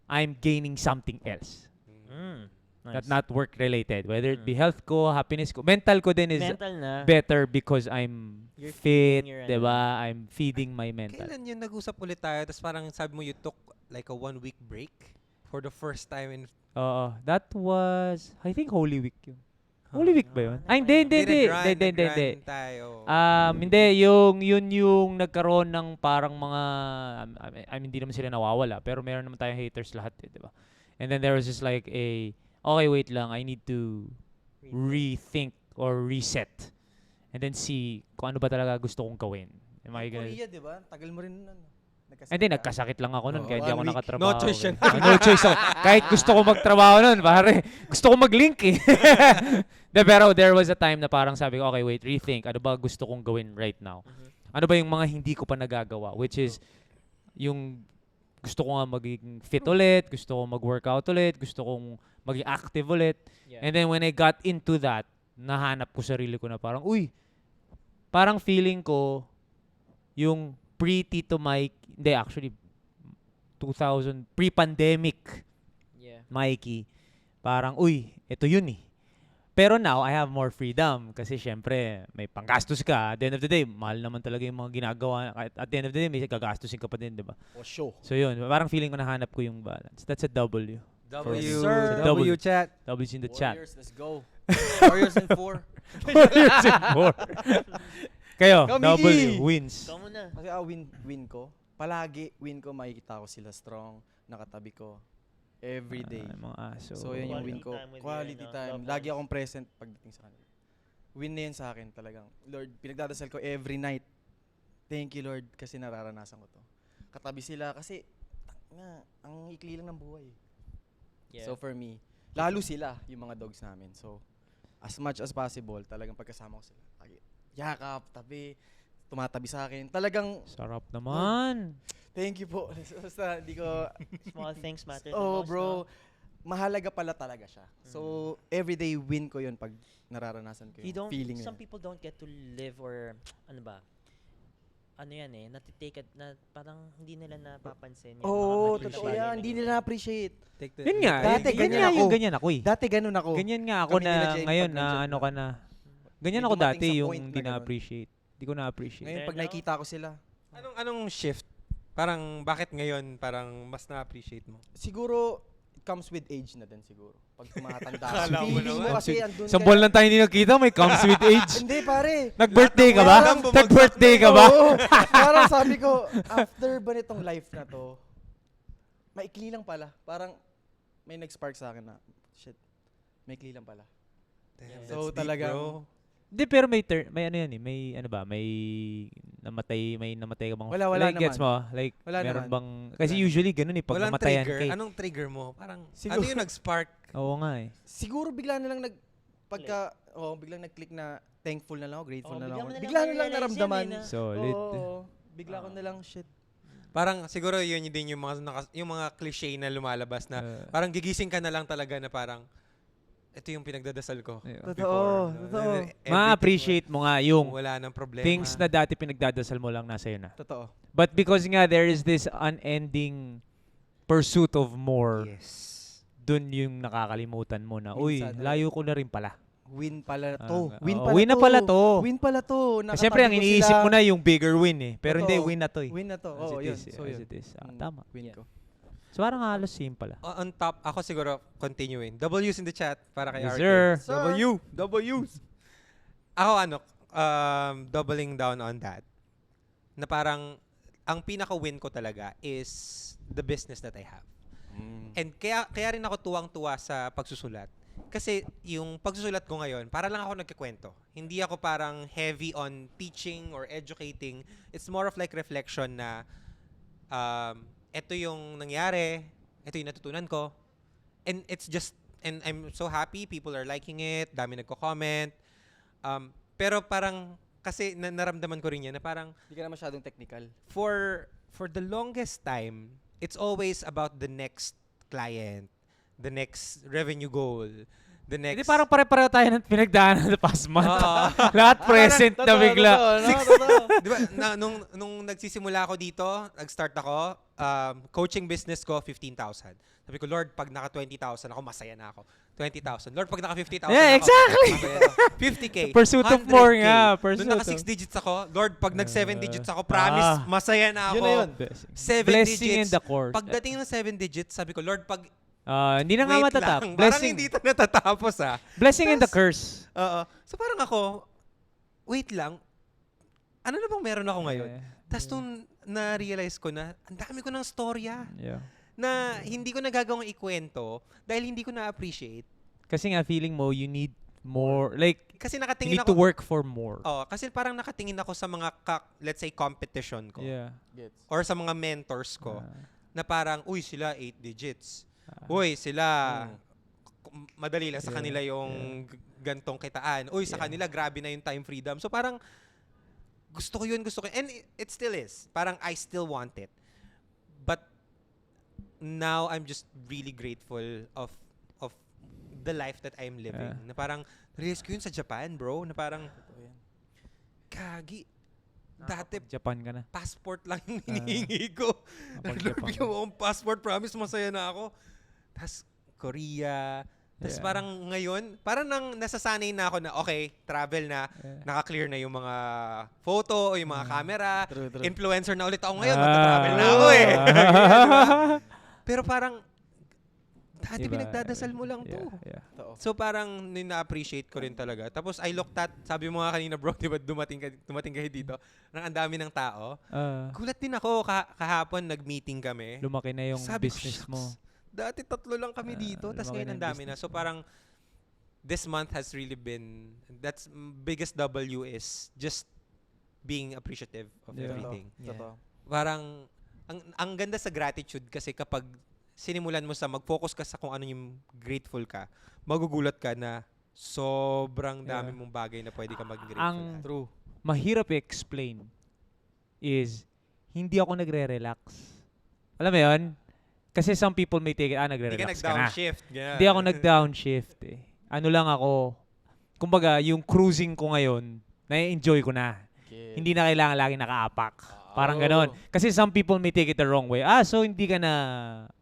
Speaker 1: I'm gaining something else.
Speaker 4: Nice.
Speaker 1: That not work related. Whether it be health ko, happiness ko, mental ko din is
Speaker 4: mental na.
Speaker 1: better because I'm
Speaker 4: You're
Speaker 1: fit,
Speaker 4: feeding your
Speaker 1: diba? I'm feeding my mental.
Speaker 2: Kailan yun nag-usap ulit tayo? Tapos parang sabi mo you took like a 1 week break for the first time in...
Speaker 1: Oo. That was, I think Holy Week yun. Holy Week ba yun? Ay, hindi.
Speaker 2: Nag-run tayo.
Speaker 1: Hindi, yun yung nagkaroon ng parang mga, I mean, hindi naman sila nawawala, pero meron naman tayong haters lahat, di ba? And then there was just like okay, wait lang, I need to rethink or reset. And then see kung ano ba talaga gusto kong gawin. Am I gonna...
Speaker 3: Korea, di ba? Tagal mo rin nun.
Speaker 1: Hindi, nagkasakit lang ako nun,
Speaker 3: Oo,
Speaker 1: kaya hindi
Speaker 3: 1
Speaker 1: ako
Speaker 3: week.
Speaker 1: nakatrabaho.
Speaker 2: No choice yan.
Speaker 1: No choice ako. Kahit gusto ko magtrabaho nun, pare. Gusto ko mag-link eh. Pero there was a time na parang sabi ko, okay, wait, rethink. Ano ba gusto kong gawin right now? Ano ba yung mga hindi ko pa nagagawa? Which is, yung gusto ko nga maging fit ulit, gusto ko mag-workout ulit, gusto kong maging active ulit.
Speaker 4: Yeah.
Speaker 1: And then when I got into that, nahanap ko sarili ko na parang, parang feeling ko, yung pre-Tito Mike, hindi actually, 2000, pre-pandemic
Speaker 4: Yeah.
Speaker 1: Mikey, parang, ito yun eh. Pero now, I have more freedom kasi syempre, may panggastos ka. At the end of the day, mahal naman talaga yung mga ginagawa. At the end of the day, may gagastusin ka pa din, di ba?
Speaker 3: For sure.
Speaker 1: So yun, parang feeling ko nahanap ko yung balance. That's a W.
Speaker 2: W,
Speaker 3: Yes, sir.
Speaker 2: W chat.
Speaker 1: W's in the chat.
Speaker 3: Warriors, let's go. Warriors in 4.
Speaker 1: Warriors in more. Kayo,
Speaker 3: Kami.
Speaker 1: W, wins.
Speaker 4: Ikaw muna.
Speaker 3: Kasi win ko. Palagi win ko, makikita ko sila strong, nakatabi ko. Every day.
Speaker 1: Mga aso.
Speaker 3: So, yun yung win
Speaker 4: Quality
Speaker 3: ko.
Speaker 4: time with
Speaker 3: Quality
Speaker 4: your,
Speaker 3: time.
Speaker 4: loved
Speaker 3: Lagi
Speaker 4: ones.
Speaker 3: akong present pagdating sa kanila. Win na yun sa akin talagang. Lord, pinagdadasal ko every night. Thank you, Lord, kasi nararanasan ko to. Katabi sila kasi, ang ikli lang ng buhay.
Speaker 4: Yeah.
Speaker 3: So, for me, lalo sila, yung mga dogs namin. So, as much as possible, talagang pagkasama ko sila. Lagi, yakap, tabi, tumatabi sa akin. Talagang,
Speaker 1: Sarap naman.
Speaker 3: thank you po. Basta, di ko,
Speaker 4: Small things matter the
Speaker 3: oh
Speaker 4: most,
Speaker 3: bro,
Speaker 4: no?
Speaker 3: mahalaga pala talaga siya. So, everyday win ko yun pag nararanasan ko
Speaker 4: You
Speaker 3: yung
Speaker 4: don't,
Speaker 3: feeling
Speaker 4: some
Speaker 3: na yun.
Speaker 4: people don't get to live or, ano ba, ano yan natitake at na parang hindi nila napapansin yung
Speaker 3: Oo,
Speaker 4: mga
Speaker 3: totoo
Speaker 4: bagay
Speaker 3: yan.
Speaker 4: na
Speaker 3: Hindi
Speaker 4: ganyan.
Speaker 3: nila appreciate.
Speaker 1: Yun nga.
Speaker 3: Dati
Speaker 1: yun
Speaker 3: ganyan
Speaker 1: nga
Speaker 3: ako.
Speaker 1: yung ganyan ako eh.
Speaker 3: Dati ganun ako.
Speaker 1: Ganyan nga ako
Speaker 3: Kami
Speaker 1: na
Speaker 3: nila Jane
Speaker 1: ngayon
Speaker 3: pag
Speaker 1: na
Speaker 3: nandyan
Speaker 1: ano
Speaker 3: na.
Speaker 1: ka na. Ganyan
Speaker 3: May
Speaker 1: ako
Speaker 3: dumating
Speaker 1: dati
Speaker 3: sa
Speaker 1: yung
Speaker 3: point
Speaker 1: hindi
Speaker 3: na ganun.
Speaker 1: na-appreciate. Hindi ko na-appreciate.
Speaker 3: Ngayon,
Speaker 4: There
Speaker 3: pag
Speaker 4: now?
Speaker 3: nakikita ko sila,
Speaker 2: Anong shift? Parang bakit ngayon parang mas na-appreciate mo?
Speaker 3: siguro, it comes with age na din siguro. Pag tumatanda ka.
Speaker 2: Akala mo
Speaker 3: Feeling mo
Speaker 2: naman.
Speaker 3: kasi andun
Speaker 1: Sa
Speaker 3: ka-
Speaker 1: buwan lang tayo hindi nakita, may comes with age.
Speaker 3: Hindi, pare.
Speaker 1: Nag-birthday ka ba?
Speaker 2: Lahat ng bumagsak
Speaker 1: Nag-birthday ka ba?
Speaker 3: Oo. Parang sabi ko, after ba nitong life na to, maikli lang pala. Parang may nag-spark sa akin na, shit, maikli lang pala.
Speaker 2: Damn,
Speaker 3: So,
Speaker 2: that's deep,
Speaker 3: talagang-
Speaker 2: bro.
Speaker 1: Hindi, pero may ano yan eh. May ano ba? May namatay ka bang?
Speaker 3: Wala
Speaker 1: like, gets
Speaker 3: naman.
Speaker 1: mo? Like,
Speaker 3: Wala
Speaker 1: meron
Speaker 3: naman.
Speaker 1: bang, kasi
Speaker 3: Wala
Speaker 1: usually ganun eh. Pag
Speaker 2: Walang
Speaker 1: namatayan
Speaker 2: trigger.
Speaker 1: ka eh.
Speaker 2: Anong trigger mo? Parang,
Speaker 3: Siguro-
Speaker 2: ano yung nag-spark?
Speaker 1: Oo nga eh.
Speaker 3: Siguro bigla na lang biglang nag-click na thankful na lang ako, grateful
Speaker 4: Oh,
Speaker 3: na lang
Speaker 4: bigla
Speaker 3: ako.
Speaker 4: mo na lang
Speaker 3: Bigla na lang
Speaker 4: ma-realize yan
Speaker 3: naramdaman.
Speaker 4: eh, na-
Speaker 1: Solid.
Speaker 3: Oo. Bigla ko na lang, shit.
Speaker 2: Parang siguro yun din yung yung mga cliche na lumalabas na parang gigising ka na lang talaga na parang ito yung pinagdadasal ko.
Speaker 1: Yeah.
Speaker 3: Totoo,
Speaker 2: before, no?
Speaker 3: totoo.
Speaker 2: Everything
Speaker 1: Ma-appreciate mo nga yung
Speaker 2: wala nang problema.
Speaker 1: things na dati pinagdadasal mo lang nasa iyo na.
Speaker 3: Totoo.
Speaker 1: But because nga there is this unending pursuit of more,
Speaker 2: Yes.
Speaker 1: dun yung nakakalimutan mo na, uy,
Speaker 3: Minsan,
Speaker 1: layo ko na rin pala.
Speaker 3: Win pala to.
Speaker 1: Ah,
Speaker 3: Win
Speaker 1: oo,
Speaker 3: pala
Speaker 1: win na
Speaker 3: to.
Speaker 1: pala to.
Speaker 3: Win pala to.
Speaker 1: Kasi syempre, ang
Speaker 3: Nakatabi ko
Speaker 1: iniisip
Speaker 3: sila.
Speaker 1: mo na yung bigger win eh. Pero hindi,
Speaker 3: Totoo.
Speaker 1: win na to eh.
Speaker 3: Win na to.
Speaker 1: As
Speaker 3: Oo,
Speaker 1: it
Speaker 3: yun.
Speaker 1: is,
Speaker 3: So,
Speaker 1: as
Speaker 3: yun.
Speaker 1: it is. Ah,
Speaker 3: Mm,
Speaker 1: tama.
Speaker 3: Win
Speaker 4: Yeah.
Speaker 3: ko.
Speaker 1: So parang halos same pala.
Speaker 2: On top, ako siguro continuing. W's in the chat para kay
Speaker 1: Yes,
Speaker 2: RK.
Speaker 1: sir.
Speaker 2: W's. Ako doubling down on that. Na parang, ang pinaka-win ko talaga is the business that I have. And kaya rin ako tuwang-tuwa sa pagsusulat. Kasi yung pagsusulat ko ngayon, para lang ako nagkikwento. Hindi ako parang heavy on teaching or educating. It's more of like reflection na ito yung nangyari, ito yung natutunan ko. And and I'm so happy, people are liking it, dami nagko-comment. Pero parang, kasi naramdaman ko rin yan na parang,
Speaker 3: Hindi ka na masyadong technical.
Speaker 2: for the longest time, it's always about the next client, the next revenue goal, the next...
Speaker 1: Hindi parang pare-pareho tayo ng pinagdaanan the past month.
Speaker 2: Oo.
Speaker 1: Lahat present na bigla.
Speaker 2: Di ba, nung nagsisimula ako dito, nag-start ako, coaching business ko, 15,000. Sabi ko, Lord, pag naka 20,000 ako, masaya na ako. 20,000. Lord, pag naka 50,000
Speaker 1: Yeah,
Speaker 2: ako,
Speaker 1: exactly.
Speaker 2: masaya na ako. 50K.
Speaker 1: Pursuit of more
Speaker 2: 100K.
Speaker 1: nga,
Speaker 2: Nung
Speaker 1: pursuit
Speaker 2: naka
Speaker 1: of-
Speaker 2: 6 digits ako, Lord, pag nag 7 digits ako, promise, masaya na ako.
Speaker 3: Yun na yun.
Speaker 2: 7
Speaker 1: Blessing in
Speaker 2: digits.
Speaker 1: the course.
Speaker 2: Pagdating ng 7 digits, sabi ko, Lord, pag
Speaker 1: Hindi na nga
Speaker 2: wait
Speaker 1: matatap.
Speaker 2: lang, parang
Speaker 1: Blessing.
Speaker 2: hindi ito natatapos
Speaker 1: Blessing and the
Speaker 2: Tas-
Speaker 1: curse.
Speaker 2: Oo. So parang ako, wait lang, ano na bang meron ako ngayon? Tapos nung na-realize ko na, ang dami ko ng storya
Speaker 1: Yeah.
Speaker 2: na hindi ko nagagawang ikwento dahil hindi ko na-appreciate.
Speaker 1: Kasi nga feeling mo you need more, like
Speaker 2: Kasi
Speaker 1: you
Speaker 2: nakatingin
Speaker 1: need to
Speaker 2: ako,
Speaker 1: work for more.
Speaker 2: kasi parang nakatingin ako sa mga, let's say, competition ko.
Speaker 1: Yeah.
Speaker 3: Gets.
Speaker 2: Or sa mga mentors ko. Na parang, uy, sila 8 digits. Uy, sila, madali lang sa
Speaker 1: Yeah,
Speaker 2: kanila yung gantong kitaan. Uy, sa
Speaker 1: Yeah.
Speaker 2: kanila, grabe na yung time freedom. So parang, gusto ko yun. And it still is. Parang I still want it. But now I'm just really grateful of the life that I'm living.
Speaker 1: Yeah.
Speaker 2: Na parang, realize ko yun sa Japan, bro. Na parang, kagi, dati
Speaker 1: Japan ka na.
Speaker 2: passport lang yung hinihingi ko.
Speaker 1: Kapag-Japan.
Speaker 2: Bigyan mo akong passport, promise masaya na ako. Tapos Korea. Tapos
Speaker 1: Yeah.
Speaker 2: parang ngayon, parang nasasanay na ako na okay, travel na,
Speaker 1: Yeah.
Speaker 2: naka-clear na yung mga photo o yung mga camera.
Speaker 3: True, true.
Speaker 2: Influencer na ulit ako ngayon, magta-travel na ako eh. Pero parang, dati
Speaker 1: Diba?
Speaker 2: pinagdadasal mo lang to.
Speaker 1: Yeah.
Speaker 3: Totoo.
Speaker 2: So parang na-appreciate ko rin talaga. Tapos I looked at, sabi mo nga kanina bro, di ba dumating ka dito, ang dami ng tao. Gulat din ako, kahapon nag-meeting kami.
Speaker 1: Lumaki na yung
Speaker 2: Sabi ko,
Speaker 1: business
Speaker 2: "Shucks,
Speaker 1: mo.
Speaker 2: Dati 3 lang kami dito, tas ngayon ang dami na. So parang, this month has really been, biggest W is just being appreciative of
Speaker 1: Yeah.
Speaker 2: everything.
Speaker 1: Yeah.
Speaker 3: Totoo.
Speaker 2: Parang, ang ganda sa gratitude kasi kapag sinimulan mo sa mag-focus ka sa kung ano yung grateful ka, magugulat ka na sobrang dami
Speaker 1: Yeah.
Speaker 2: mong bagay na pwede ka maging grateful.
Speaker 1: Ang
Speaker 3: True.
Speaker 1: mahirap i-explain is hindi ako nagre-relax. Alam mo yun? Kasi some people may take it,
Speaker 2: Hindi ka
Speaker 1: nagre-relax ka na.
Speaker 2: nag-downshift.
Speaker 1: Hindi ako nag-downshift eh. Ano lang ako, kumbaga, yung cruising ko ngayon, na-enjoy ko na. Hindi na kailangan lagi nakaapak. Parang ganon. Kasi some people may take it the wrong way. So hindi ka na,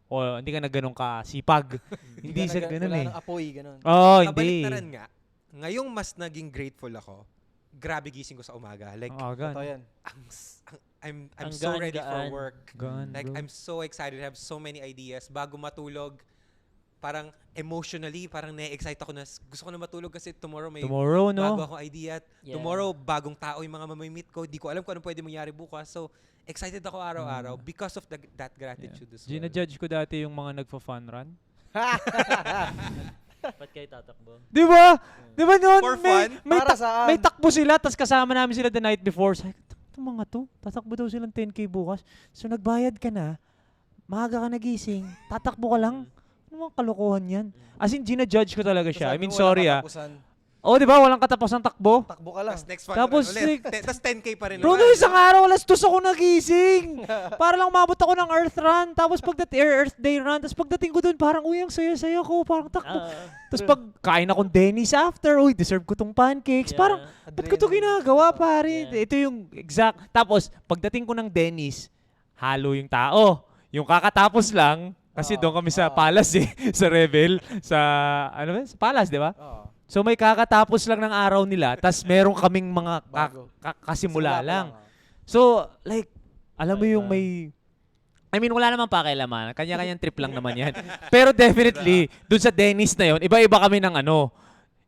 Speaker 1: o hindi ka na ganun kasipag. Hindi sa ganun
Speaker 3: wala
Speaker 1: eh.
Speaker 3: nang apoy, ganun.
Speaker 1: Oo, hindi.
Speaker 2: Kabaliktaran nga, ngayong mas naging grateful ako, grabe gising ko sa umaga. Like,
Speaker 1: Oo,
Speaker 3: Totoo
Speaker 1: gan.
Speaker 3: yan.
Speaker 2: I'm
Speaker 4: Ang
Speaker 2: so ready for
Speaker 4: gaan-gaan.
Speaker 2: work.
Speaker 1: Gan,
Speaker 2: Like,
Speaker 1: bro.
Speaker 2: I'm so excited. I have so many ideas. Bago matulog, parang emotionally, parang na-excite ako na gusto ko na matulog kasi tomorrow may
Speaker 1: Tomorrow,
Speaker 2: bago
Speaker 1: no?
Speaker 2: akong idea.
Speaker 4: Yeah.
Speaker 2: Tomorrow, bagong tao yung mga mamimit ko. Di ko alam kung ano pwede mangyari bukas. So, excited ako araw-araw because of that gratitude as well.
Speaker 1: Gina-judge ko dati yung mga nagfa-fun run.
Speaker 4: Ba't kayo tatakbo?
Speaker 1: Di ba? Di ba noon?
Speaker 2: For
Speaker 1: may,
Speaker 2: fun?
Speaker 1: may,
Speaker 3: Para
Speaker 1: tak-
Speaker 3: saan?
Speaker 1: may takbo sila, tapos kasama namin sila the night before. Sabi ko, itong mga to, tatakbo daw silang 10K bukas. So nagbayad ka na, maaga ka nagising, tatakbo ka lang. Ano mga kalokohan yan? As in, gina-judge ko talaga siya. I mean, sorry Oh, di ba? Walang katapos ng takbo.
Speaker 3: Takbo ka lang.
Speaker 2: Tapos next one
Speaker 1: Tapos,
Speaker 2: ulit. Tapos 10K pa rin
Speaker 1: Bro,
Speaker 2: naman.
Speaker 1: no, isang araw, alas 2 ako nagising. Para lang umabot ako ng Earth Run. Tapos Earth Day Run. Tapos pagdating ko dun, parang, uy, ang saya-saya ko. Parang takbo. Tapos pag kain akong Denny's after, uy, deserve ko tong pancakes. Parang, ba't ko to ginagawa, pare?
Speaker 4: Yeah.
Speaker 1: Ito yung exact. Tapos, pagdating ko ng Denny's, halo yung tao. Yung kakatapos lang, kasi doon kami sa Palace eh, sa Rebel, sa, ano ba? Sa Palace, di ba?
Speaker 3: Oo.
Speaker 1: So may kakatapos lang ng araw nila, tas meron kaming mga
Speaker 3: Bago.
Speaker 1: kasimula
Speaker 3: Simula pa
Speaker 1: lang.
Speaker 3: ah.
Speaker 1: So, like, alam mo yung
Speaker 4: Iba.
Speaker 1: may... I mean, wala namang pakialaman. Kanya-kanyang trip lang naman yan. Pero definitely, dun sa Dennis na yon, iba-iba kami ng ano.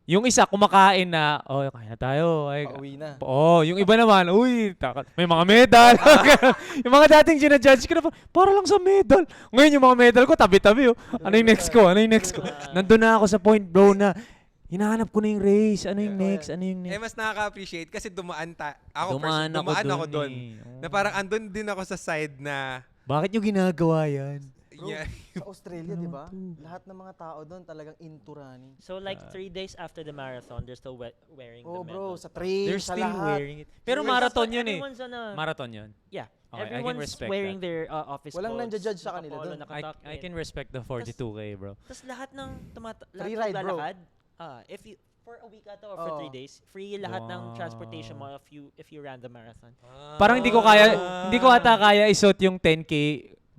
Speaker 1: Yung isa, kumakain na, oh, kain na tayo. Ay,
Speaker 3: Pauwi na.
Speaker 1: yung iba naman, uy, may mga medal. Yung mga dating ginajudge ko na, para lang sa medal. Ngayon yung mga medal ko, tabi-tabi. Oh. Ano yung next ko? Ano yung next ko? Nandun na ako sa point, bro, na hinahanap ko na yung race. Ano yung next? Ano yung next?
Speaker 2: Mas nakaka-appreciate kasi dumaan ako
Speaker 1: Dumaan
Speaker 2: ako
Speaker 1: dun
Speaker 2: doon.
Speaker 1: eh.
Speaker 2: Na parang andun din ako sa side na
Speaker 1: Bakit nyo ginagawa yan?
Speaker 3: Bro,
Speaker 2: yeah,
Speaker 3: sa Australia, di ba?
Speaker 1: Ano
Speaker 3: Lahat ng mga tao doon talagang into running.
Speaker 4: So like 3 days after the marathon, they're still wearing
Speaker 3: Oh,
Speaker 4: the
Speaker 3: bro,
Speaker 4: medal.
Speaker 3: sa train,
Speaker 1: They're
Speaker 3: sa
Speaker 1: still
Speaker 3: lahat.
Speaker 1: wearing it. Pero
Speaker 3: Yes,
Speaker 1: marathon
Speaker 4: That's
Speaker 1: yun
Speaker 4: what
Speaker 1: eh.
Speaker 4: everyone's on a-
Speaker 1: Marathon yun.
Speaker 4: Yeah.
Speaker 1: Okay, I can
Speaker 4: Everyone's
Speaker 1: respect
Speaker 4: wearing
Speaker 1: that.
Speaker 4: their office
Speaker 3: Walang
Speaker 4: coats.
Speaker 3: nandiya-judge sa kanila
Speaker 4: nakapolo,
Speaker 3: doon.
Speaker 1: I can respect the 42K, bro.
Speaker 4: Tapos lahat ng lahat
Speaker 3: Free
Speaker 4: ng
Speaker 3: ride, bro.
Speaker 4: lalakad, if you for a week ata or for 3
Speaker 3: Oo.
Speaker 4: days, free lahat ng
Speaker 1: Wow.
Speaker 4: transportation mo if you ran the marathon.
Speaker 1: Parang hindi ko ata kaya isuot yung 10K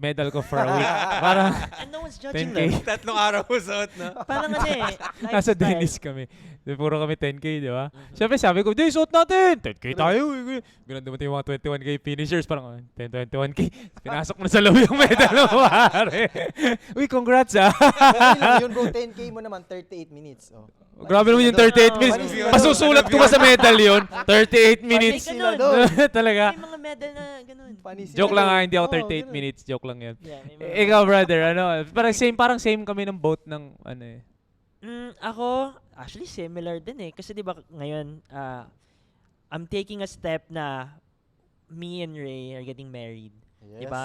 Speaker 1: medal ko for a week. Parang
Speaker 4: And no one's judging
Speaker 1: 10K.
Speaker 4: them.
Speaker 2: tatlong araw ko suot na.
Speaker 4: Parang ano eh,
Speaker 1: Nasa
Speaker 4: lifestyle.
Speaker 1: Dennis kami. Puro kami 10K, di ba? Siyempre sabi ko, di, suot natin! 10K tayo! Bilang dumating yung mga 21K finishers, parang 10, 21K. Pinasok mo na sa loob yung medal mo, pare. Uy, congrats ah!
Speaker 3: Okay lang yun, bro. 10K mo naman, 38 minutes. Oh.
Speaker 1: Grabe naman yung 38 minutes.
Speaker 3: Panis
Speaker 1: Pasusulat ko ba sa medal yun? 38 minutes.
Speaker 4: Panis
Speaker 3: sila
Speaker 4: ganun.
Speaker 3: doon.
Speaker 1: Talaga.
Speaker 4: May mga medal na ganun.
Speaker 3: Panis
Speaker 1: Joke
Speaker 3: sila
Speaker 1: lang
Speaker 3: doon.
Speaker 1: ha, hindi ako
Speaker 3: Oo,
Speaker 1: 38
Speaker 3: ganun.
Speaker 1: minutes. Joke lang yun.
Speaker 4: Yeah, may mga-
Speaker 1: Ikaw, brother, ano? Parang same kami ng boat ng, ano eh.
Speaker 4: Ako, actually similar din eh. Kasi di ba ngayon, I'm taking a step na me and Ray are getting married.
Speaker 3: Yes.
Speaker 4: Diba?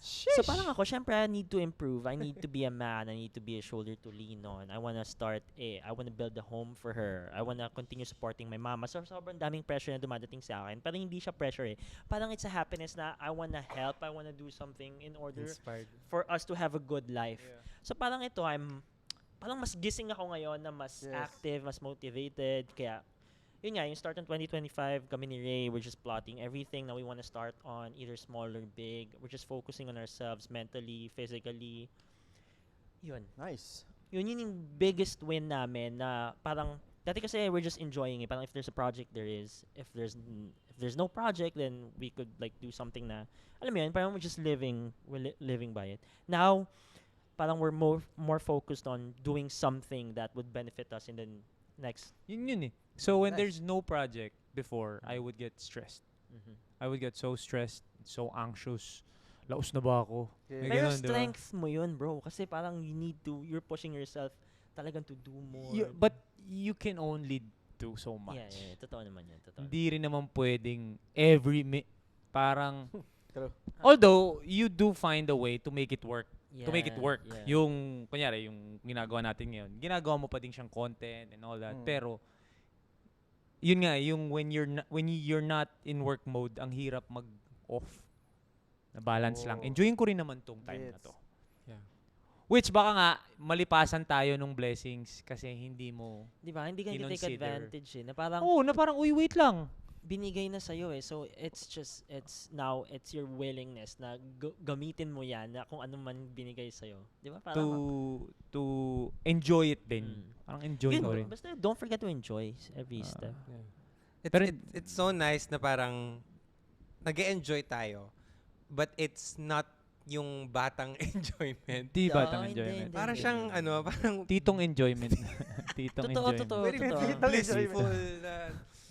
Speaker 4: So parang ako, syempre I need to improve. I need to be a man. I need to be a shoulder to lean on. I wanna start I wanna build a home for her. I wanna continue supporting my mama. So sobrang daming pressure na dumadating sa akin. Parang hindi siya pressure eh. Parang it's a happiness na I wanna help. I wanna do something in order for us to have a good life. So parang ito, parang mas gising ako ngayon na mas
Speaker 3: Yes.
Speaker 4: active, mas motivated. Kaya, yun nga, yung start on 2025, kami ni Ray, we're just plotting everything that we want to start on, either small or big. We're just focusing on ourselves mentally, physically. Yun.
Speaker 3: Nice.
Speaker 4: Yun yung biggest win namin na parang, dati kasi we're just enjoying it. Parang if there's a project, there is. If there's no project, then we could like do something na, alam mo yun, parang we're just living by it. Now, parang we're more focused on doing something that would benefit us in the next.
Speaker 1: Yun eh. So when
Speaker 3: Nice.
Speaker 1: there's no project before, I would get stressed.
Speaker 4: Mhm.
Speaker 1: I would get so stressed, so anxious. laos na ba ako?
Speaker 3: Yeah.
Speaker 1: May
Speaker 4: Pero
Speaker 1: ganun, di ba?
Speaker 4: strength mo yun, bro. Kasi parang you're pushing yourself talagang to do more.
Speaker 1: But you can only do so much.
Speaker 4: Yeah. Totoo naman yun. Totoo.
Speaker 1: Hindi rin naman pwedeng parang
Speaker 3: True.
Speaker 1: although you do find a way to make it work. To make it
Speaker 4: Yeah,
Speaker 1: work.
Speaker 4: yeah.
Speaker 1: Yung kunyari yung ginagawa natin ngayon. Ginagawa mo pa din siyang content and all that.
Speaker 3: Mm.
Speaker 1: Pero yun nga yung when you're not in work mode, ang hirap mag-off. Na balance lang.
Speaker 3: Oh.
Speaker 1: Enjoyin ko rin naman tong time na
Speaker 3: Gets.
Speaker 1: to.
Speaker 2: Yeah.
Speaker 1: Which baka nga malipasan tayo nung blessings kasi hindi mo
Speaker 4: Di ba? Hindi ka take
Speaker 1: kinonsider.
Speaker 4: advantage eh. Na parang
Speaker 1: na parang uy wait lang.
Speaker 4: binigay na sa'yo eh. So, it's now, it's your willingness na gamitin mo yan na kung ano man binigay sa'yo. Di ba? Parang,
Speaker 1: To enjoy it din.
Speaker 4: Mm.
Speaker 1: Parang enjoy
Speaker 4: yun,
Speaker 1: mo rin.
Speaker 4: basta don't forget to enjoy every step.
Speaker 1: Pero-
Speaker 2: It's so nice na parang nag-enjoy tayo, but it's not yung batang enjoyment.
Speaker 1: Di
Speaker 4: Yeah,
Speaker 1: batang
Speaker 4: hindi,
Speaker 1: enjoyment.
Speaker 4: hindi.
Speaker 2: Para siyang parang
Speaker 1: Titong enjoyment. Titong
Speaker 4: Totoo,
Speaker 1: enjoyment.
Speaker 4: totoo.
Speaker 2: very
Speaker 3: Totoo.
Speaker 2: blissful na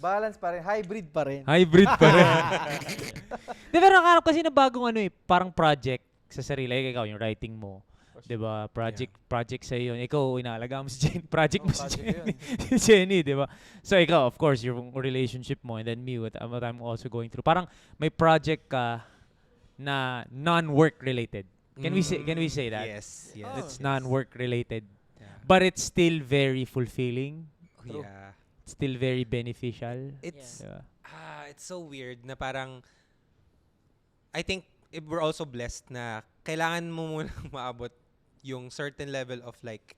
Speaker 3: Balance pa rin. Hybrid pa rin.
Speaker 1: Hybrid pa rin. Di ba nakakarap kasi na bagong parang project sa sarili. Like ikaw, yung writing mo. Di ba? Project sa iyo. Ikaw, inaalagaan mo si Jenny. Project mo si
Speaker 3: Project
Speaker 1: Jenny.
Speaker 3: yun.
Speaker 1: Si Jenny, di ba? So ikaw, of course, yung relationship mo and then me, what I'm also going through. Parang may project ka na non-work related. Can we say that?
Speaker 2: Yes.
Speaker 1: It's non-work related.
Speaker 2: Yeah.
Speaker 1: But it's still very fulfilling.
Speaker 3: True.
Speaker 2: Yeah.
Speaker 1: It's still very beneficial.
Speaker 2: It's
Speaker 1: Diba?
Speaker 2: it's so weird na parang I think we're also blessed na kailangan mo munang maabot yung certain level of like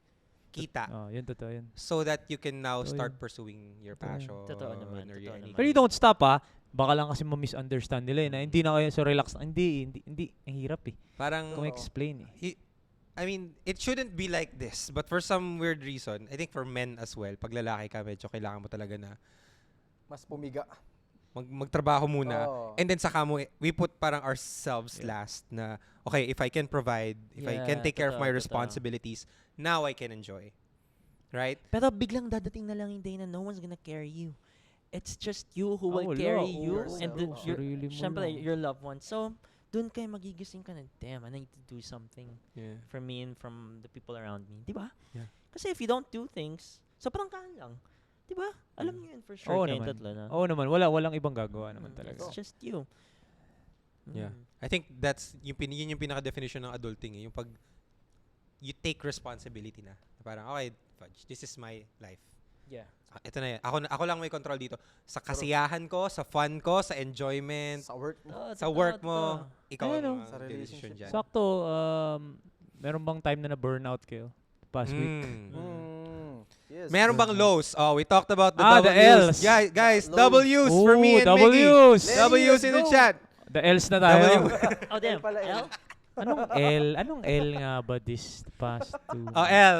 Speaker 2: kita
Speaker 1: Oh, yun totoo yun.
Speaker 2: so that you can now
Speaker 1: Totoo
Speaker 2: start
Speaker 1: yun.
Speaker 2: pursuing your
Speaker 1: Totoo yun.
Speaker 2: passion
Speaker 4: Totoo naman,
Speaker 2: or
Speaker 4: totoo
Speaker 2: your
Speaker 4: naman.
Speaker 2: anything.
Speaker 1: Pero you don't stop Baka lang kasi ma-misunderstand nila na hindi na kayo so relax. Hindi. Ang hirap
Speaker 2: Parang
Speaker 1: Kung explain
Speaker 2: I mean, it shouldn't be like this. But for some weird reason, I think for men as well, pag lalaki ka, medyo kailangan mo talaga na
Speaker 3: Mas pumiga.
Speaker 2: magtrabaho muna.
Speaker 3: Oo.
Speaker 2: And then saka mo, we put parang ourselves last na, okay, if I can provide, if I can
Speaker 4: Yeah,
Speaker 2: take care of my
Speaker 4: totoo.
Speaker 2: responsibilities, now I can enjoy. Right?
Speaker 4: Pero biglang dadating na lang yung day na no one's gonna carry you. It's just you who will
Speaker 1: wala.
Speaker 4: carry you
Speaker 3: Yourself.
Speaker 4: and then
Speaker 3: Oo.
Speaker 1: Sarili mo
Speaker 4: syempre,
Speaker 1: lang.
Speaker 4: your loved ones. So, dun kayo magigising ka na, damn, I need to do something
Speaker 2: Yeah.
Speaker 4: for me and from the people around me. Di ba?
Speaker 2: Yeah.
Speaker 4: Kasi if you don't do things, sobrang ka lang. Di ba? Alam niyo yun for sure.
Speaker 1: Oo
Speaker 4: kayong
Speaker 1: naman.
Speaker 4: tatlo na.
Speaker 1: Oo naman. Walang ibang gagawa naman
Speaker 4: Mm,
Speaker 1: talaga.
Speaker 4: It's just you.
Speaker 2: Yeah.
Speaker 4: Mm.
Speaker 2: I think that's yun yung pinaka-definition ng adulting yung pag you take responsibility na. Parang, okay, fudge, this is my life.
Speaker 4: Yeah.
Speaker 2: Ito na yan. Ako lang may control dito. Sa kasiyahan ko, sa fun ko, sa enjoyment,
Speaker 3: Sa work mo.
Speaker 2: sa work mo, ikaw
Speaker 1: Ayun,
Speaker 2: ang
Speaker 3: Sa
Speaker 2: mga decision
Speaker 3: relationship.
Speaker 2: dyan.
Speaker 1: Sakto, meron bang time na burnout kayo? Past week?
Speaker 3: Yes.
Speaker 2: Meron bang lows? Oh, we talked about the
Speaker 1: The
Speaker 2: W's.
Speaker 1: Ls.
Speaker 2: Guys,
Speaker 3: Lows.
Speaker 2: W's for me and Mickey.
Speaker 1: W's!
Speaker 3: Lenny,
Speaker 2: W's in the
Speaker 3: let's go.
Speaker 2: chat.
Speaker 1: The L's na tayo.
Speaker 4: Oh, damn.
Speaker 3: pala, L.
Speaker 4: L?
Speaker 1: Anong L? Anong L nga ba this past two?
Speaker 2: Oh, L.